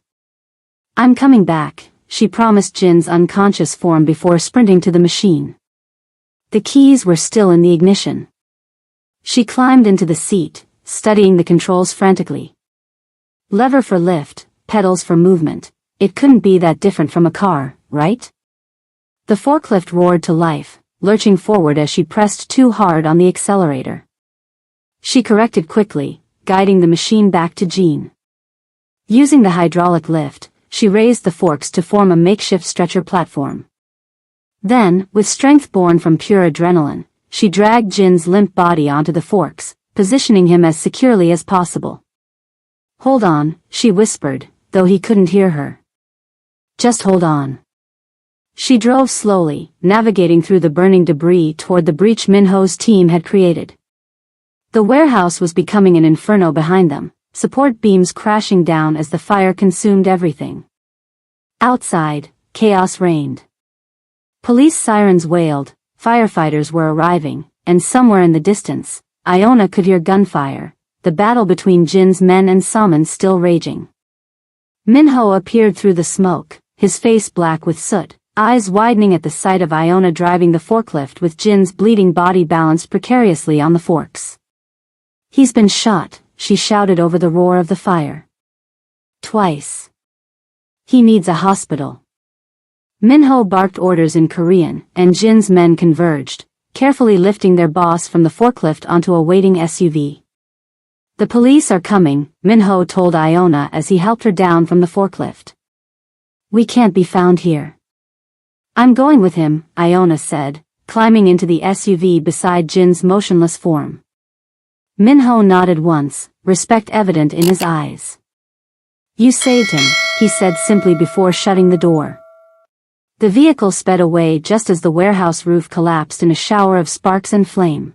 "I'm coming back," she promised Jin's unconscious form before sprinting to the machine. The keys were still in the ignition. She climbed into the seat, studying the controls frantically. Lever for lift, pedals for movement. It couldn't be that different from a car, right? The forklift roared to life, lurching forward as she pressed too hard on the accelerator. She corrected quickly, guiding the machine back to Jean. Using the hydraulic lift, she raised the forks to form a makeshift stretcher platform. Then, with strength born from pure adrenaline, she dragged Jin's limp body onto the forks, positioning him as securely as possible. "Hold on," she whispered, though he couldn't hear her. Just hold on. She drove slowly, navigating through the burning debris toward the breach Minho's team had created. The warehouse was becoming an inferno behind them, support beams crashing down as the fire consumed everything. Outside, chaos reigned. Police sirens wailed, firefighters were arriving, and somewhere in the distance, Iona could hear gunfire, the battle between Jin's men and Salmon's still raging. Minho appeared through the smoke, his face black with soot, eyes widening at the sight of Iona driving the forklift with Jin's bleeding body balanced precariously on the forks. He's been shot, she shouted over the roar of the fire. Twice. He needs a hospital. Minho barked orders in Korean, and Jin's men converged, carefully lifting their boss from the forklift onto a waiting SUV. The police are coming, Minho told Iona as he helped her down from the forklift. We can't be found here. I'm going with him, Iona said, climbing into the SUV beside Jin's motionless form. Minho nodded once, respect evident in his eyes. You saved him, he said simply before shutting the door. The vehicle sped away just as the warehouse roof collapsed in a shower of sparks and flame.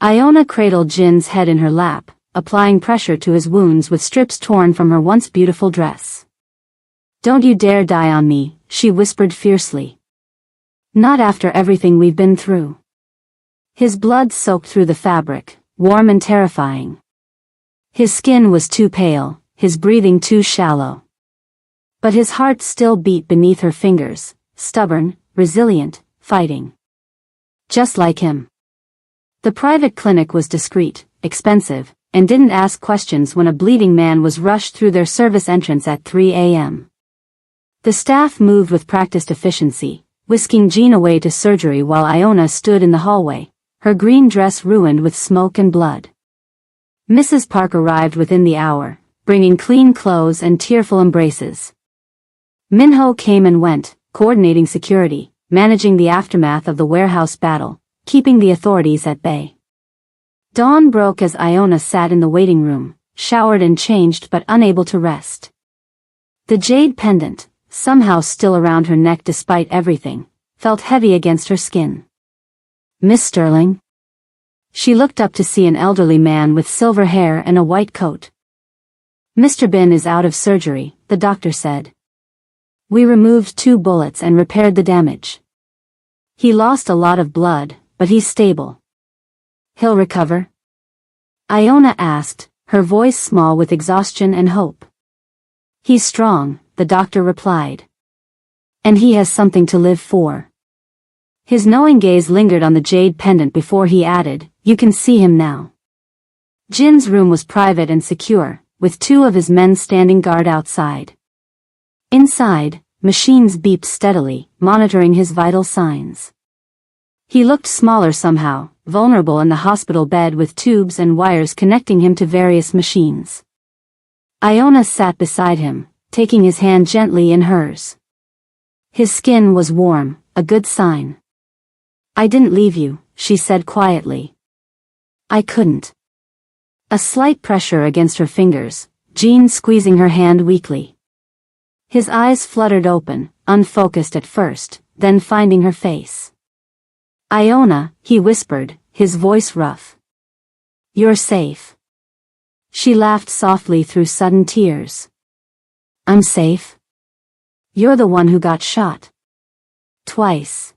Iona cradled Jin's head in her lap, applying pressure to his wounds with strips torn from her once beautiful dress. Don't you dare die on me, she whispered fiercely. Not after everything we've been through. His blood soaked through the fabric, warm and terrifying. His skin was too pale, his breathing too shallow. But his heart still beat beneath her fingers, stubborn, resilient, fighting. Just like him. The private clinic was discreet, expensive, and didn't ask questions when a bleeding man was rushed through their service entrance at 3 a.m. The staff moved with practiced efficiency, whisking Jean away to surgery while Iona stood in the hallway, her green dress ruined with smoke and blood. Mrs. Park arrived within the hour, bringing clean clothes and tearful embraces. Minho came and went, coordinating security, managing the aftermath of the warehouse battle, keeping the authorities at bay. Dawn broke as Iona sat in the waiting room, showered and changed but unable to rest. The jade pendant, somehow still around her neck despite everything, felt heavy against her skin. Miss Sterling? She looked up to see an elderly man with silver hair and a white coat. Mr. Bin is out of surgery, the doctor said. We removed 2 bullets and repaired the damage. He lost a lot of blood, but he's stable. He'll recover? Iona asked, her voice small with exhaustion and hope. He's strong, the doctor replied. And he has something to live for. His knowing gaze lingered on the jade pendant before he added, you can see him now. Jin's room was private and secure, with 2 of his men standing guard outside. Inside, machines beeped steadily, monitoring his vital signs. He looked smaller somehow, vulnerable in the hospital bed with tubes and wires connecting him to various machines. Iona sat beside him, taking his hand gently in hers. His skin was warm, a good sign. I didn't leave you, she said quietly. I couldn't. A slight pressure against her fingers, Jean squeezing her hand weakly. His eyes fluttered open, unfocused at first, then finding her face. Iona, he whispered, his voice rough. You're safe. She laughed softly through sudden tears. I'm safe? You're the one who got shot. Twice.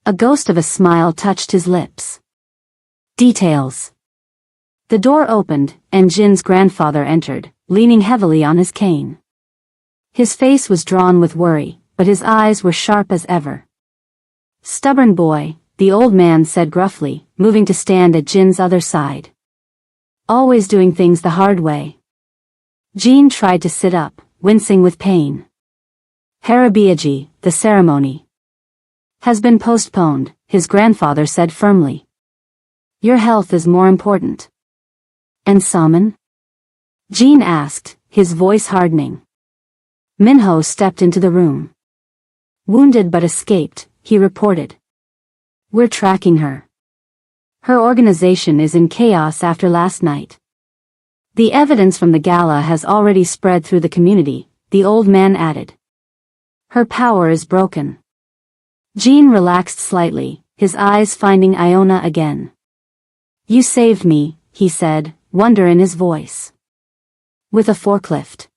A ghost of a smile touched his lips. Details. The door opened, and Jin's grandfather entered, leaning heavily on his cane. His face was drawn with worry, but his eyes were sharp as ever. Stubborn boy, the old man said gruffly, moving to stand at Jin's other side. Always doing things the hard way. Jean tried to sit up, wincing with pain. Harabiaji, the ceremony has been postponed, his grandfather said firmly. Your health is more important. And Salmon? Jean asked, his voice hardening. Minho stepped into the room. Wounded but escaped, he reported. We're tracking her. Her organization is in chaos after last night. The evidence from the gala has already spread through the community, the old man added. Her power is broken. Jean relaxed slightly, his eyes finding Iona again. You saved me, he said, wonder in his voice. With a forklift.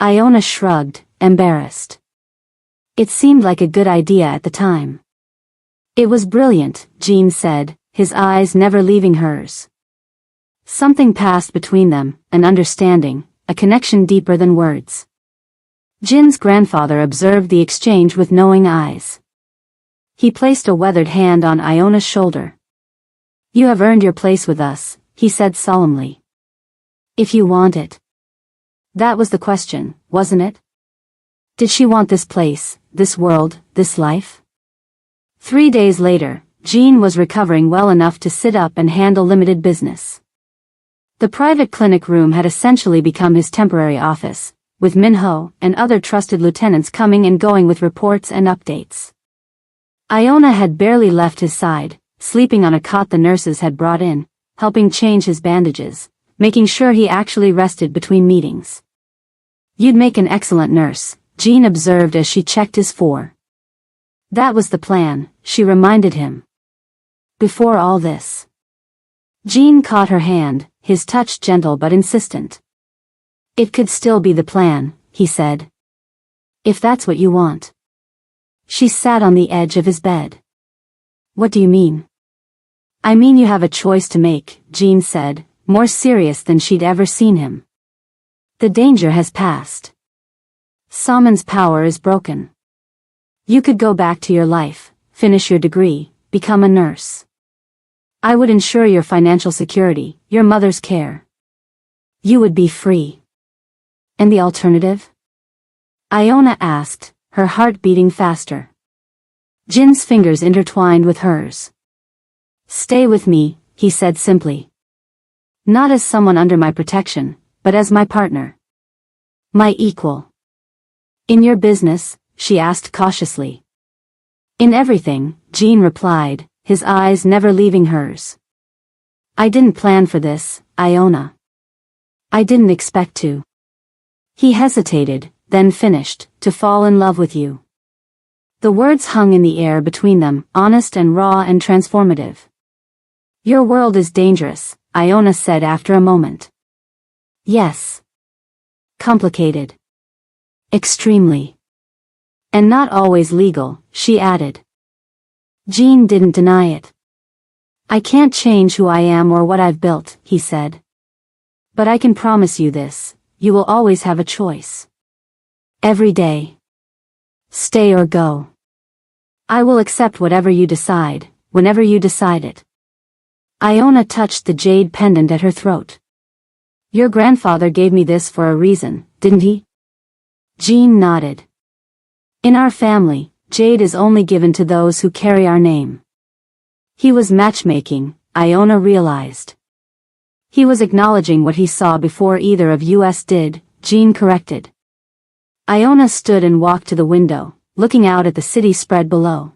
Iona shrugged, embarrassed. It seemed like a good idea at the time. It was brilliant, Jean said, his eyes never leaving hers. Something passed between them, an understanding, a connection deeper than words. Jin's grandfather observed the exchange with knowing eyes. He placed a weathered hand on Iona's shoulder. You have earned your place with us, he said solemnly. If you want it. That was the question, wasn't it? Did she want this place, this world, this life? 3 days later, Jean was recovering well enough to sit up and handle limited business. The private clinic room had essentially become his temporary office, with Minho and other trusted lieutenants coming and going with reports and updates. Iona had barely left his side, sleeping on a cot the nurses had brought in, helping change his bandages, making sure he actually rested between meetings. You'd make an excellent nurse, Jean observed as she checked his for. That was the plan, she reminded him. Before all this. Jean caught her hand, his touch gentle but insistent. It could still be the plan, he said. If that's what you want. She sat on the edge of his bed. What do you mean? I mean you have a choice to make, Jean said, more serious than she'd ever seen him. The danger has passed. Saman's power is broken. You could go back to your life, finish your degree, become a nurse. I would ensure your financial security, your mother's care. You would be free. And the alternative? Iona asked, her heart beating faster. Jin's fingers intertwined with hers. Stay with me, he said simply. Not as someone under my protection, but as my partner. My equal. In your business? She asked cautiously. In everything, Jean replied, his eyes never leaving hers. I didn't plan for this, Iona. I didn't expect to. He hesitated, then finished, to fall in love with you. The words hung in the air between them, honest and raw and transformative. Your world is dangerous, Iona said after a moment. Yes. Complicated. Extremely. And not always legal, she added. Jean didn't deny it. I can't change who I am or what I've built, he said. But I can promise you this, you will always have a choice. Every day. Stay or go. I will accept whatever you decide, whenever you decide it. Iona touched the jade pendant at her throat. Your grandfather gave me this for a reason, didn't he? Jean nodded. In our family, jade is only given to those who carry our name. He was matchmaking, Iona realized. He was acknowledging what he saw before either of us did, Jean corrected. Iona stood and walked to the window, looking out at the city spread below.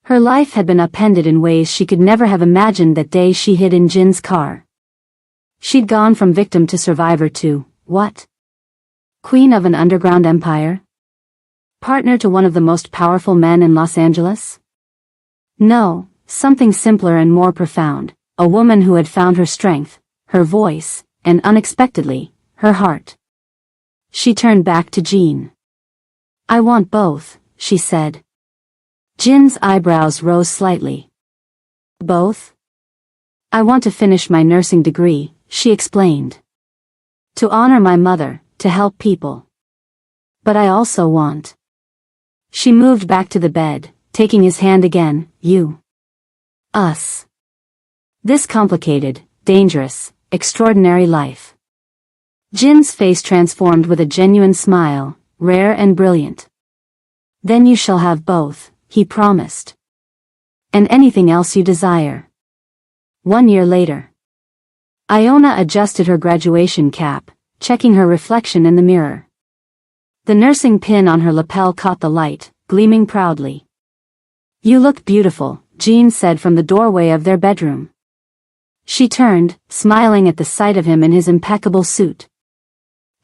Her life had been upended in ways she could never have imagined that day she hid in Jin's car. She'd gone from victim to survivor to, what? Queen of an underground empire? Partner to one of the most powerful men in Los Angeles? No, something simpler and more profound, a woman who had found her strength, her voice, and unexpectedly, her heart. She turned back to Jean. I want both, she said. Jin's eyebrows rose slightly. Both? I want to finish my nursing degree, she explained. To honor my mother, to help people. But I also want. She moved back to the bed, taking his hand again, you. Us. This complicated, dangerous, extraordinary life. Jin's face transformed with a genuine smile, rare and brilliant. Then you shall have both, he promised. And anything else you desire. 1 year later. Iona adjusted her graduation cap, checking her reflection in the mirror. The nursing pin on her lapel caught the light, gleaming proudly. You look beautiful, Jean said from the doorway of their bedroom. She turned, smiling at the sight of him in his impeccable suit.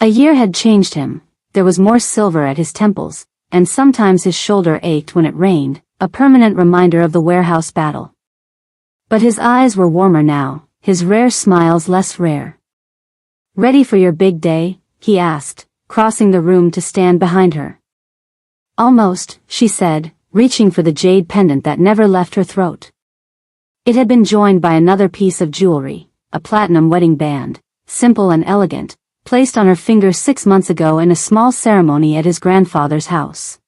A year had changed him, there was more silver at his temples, and sometimes his shoulder ached when it rained, a permanent reminder of the warehouse battle. But his eyes were warmer now, his rare smiles less rare. "Ready for your big day?" he asked, crossing the room to stand behind her. "Almost," she said, reaching for the jade pendant that never left her throat. It had been joined by another piece of jewelry, a platinum wedding band, simple and elegant, placed on her finger 6 months ago in a small ceremony at his grandfather's house.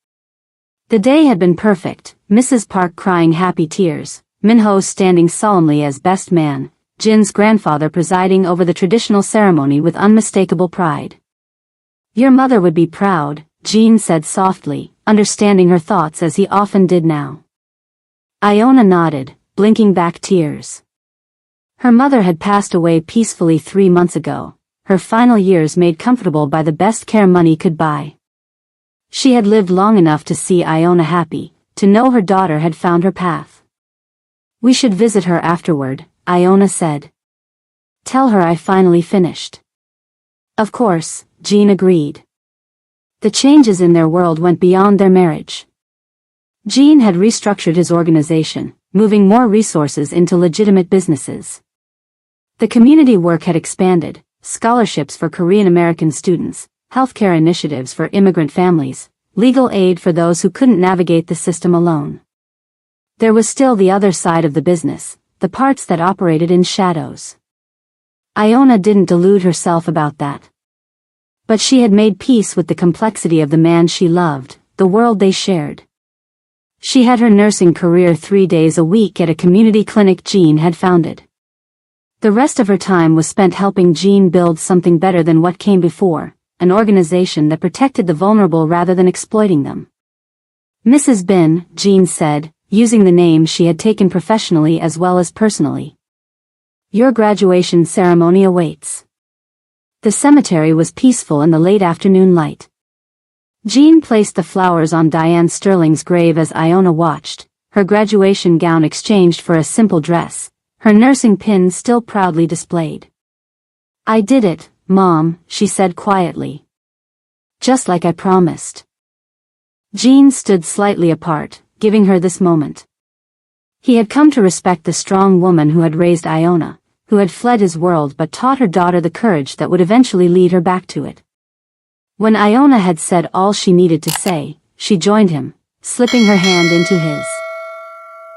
The day had been perfect, Mrs. Park crying happy tears, Minho standing solemnly as best man, Jin's grandfather presiding over the traditional ceremony with unmistakable pride. "Your mother would be proud," Jin said softly, understanding her thoughts as he often did now. Iona nodded, blinking back tears. Her mother had passed away peacefully 3 months ago, her final years made comfortable by the best care money could buy. She had lived long enough to see Iona happy, to know her daughter had found her path. "We should visit her afterward," Iona said. "Tell her I finally finished." "Of course," Jin agreed. The changes in their world went beyond their marriage. Jin had restructured his organization, moving more resources into legitimate businesses. The community work had expanded, scholarships for Korean American students, healthcare initiatives for immigrant families, legal aid for those who couldn't navigate the system alone. There was still the other side of the business, the parts that operated in shadows. Iona didn't delude herself about that. But she had made peace with the complexity of the man she loved, the world they shared. She had her nursing career 3 days a week at a community clinic Jean had founded. The rest of her time was spent helping Jean build something better than what came before, an organization that protected the vulnerable rather than exploiting them. "Mrs. Bin," Jean said, using the name she had taken professionally as well as personally. "Your graduation ceremony awaits." The cemetery was peaceful in the late afternoon light. Jean placed the flowers on Diane Sterling's grave as Iona watched, her graduation gown exchanged for a simple dress, her nursing pin still proudly displayed. "I did it, Mom," she said quietly. "Just like I promised." Jean stood slightly apart, giving her this moment. He had come to respect the strong woman who had raised Iona, who had fled his world but taught her daughter the courage that would eventually lead her back to it. When Iona had said all she needed to say, she joined him, slipping her hand into his.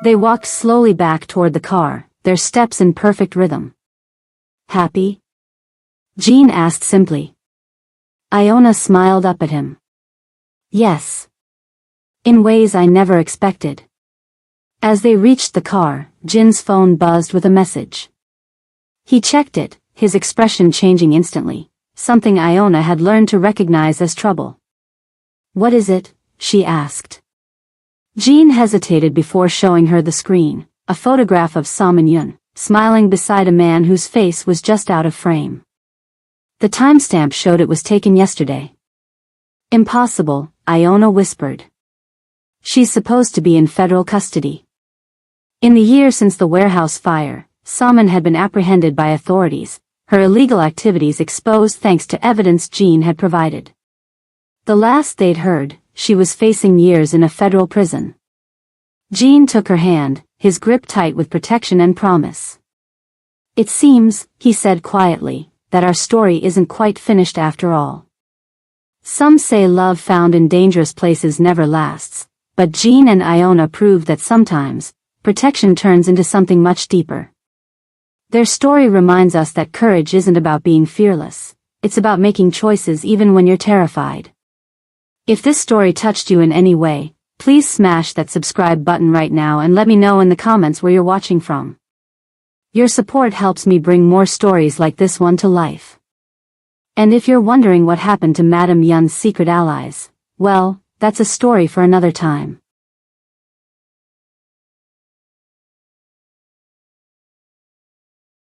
They walked slowly back toward the car, their steps in perfect rhythm. "Happy?" Jean asked simply. Iona smiled up at him. "Yes. In ways I never expected." As they reached the car, Jin's phone buzzed with a message. He checked it, his expression changing instantly, something Iona had learned to recognize as trouble. "What is it?" she asked. Jean hesitated before showing her the screen, a photograph of Sam and Yun, smiling beside a man whose face was just out of frame. The timestamp showed it was taken yesterday. "Impossible," Iona whispered. "She's supposed to be in federal custody." In the year since the warehouse fire, Salmon had been apprehended by authorities, her illegal activities exposed thanks to evidence Jean had provided. The last they'd heard, she was facing years in a federal prison. Jean took her hand, his grip tight with protection and promise. "It seems," he said quietly, "that our story isn't quite finished after all. Some say love found in dangerous places never lasts, but Jean and Iona proved that sometimes, protection turns into something much deeper." Their story reminds us that courage isn't about being fearless, it's about making choices even when you're terrified. If this story touched you in any way, please smash that subscribe button right now and let me know in the comments where you're watching from. Your support helps me bring more stories like this one to life. And if you're wondering what happened to Madame Yun's secret allies, well, that's a story for another time.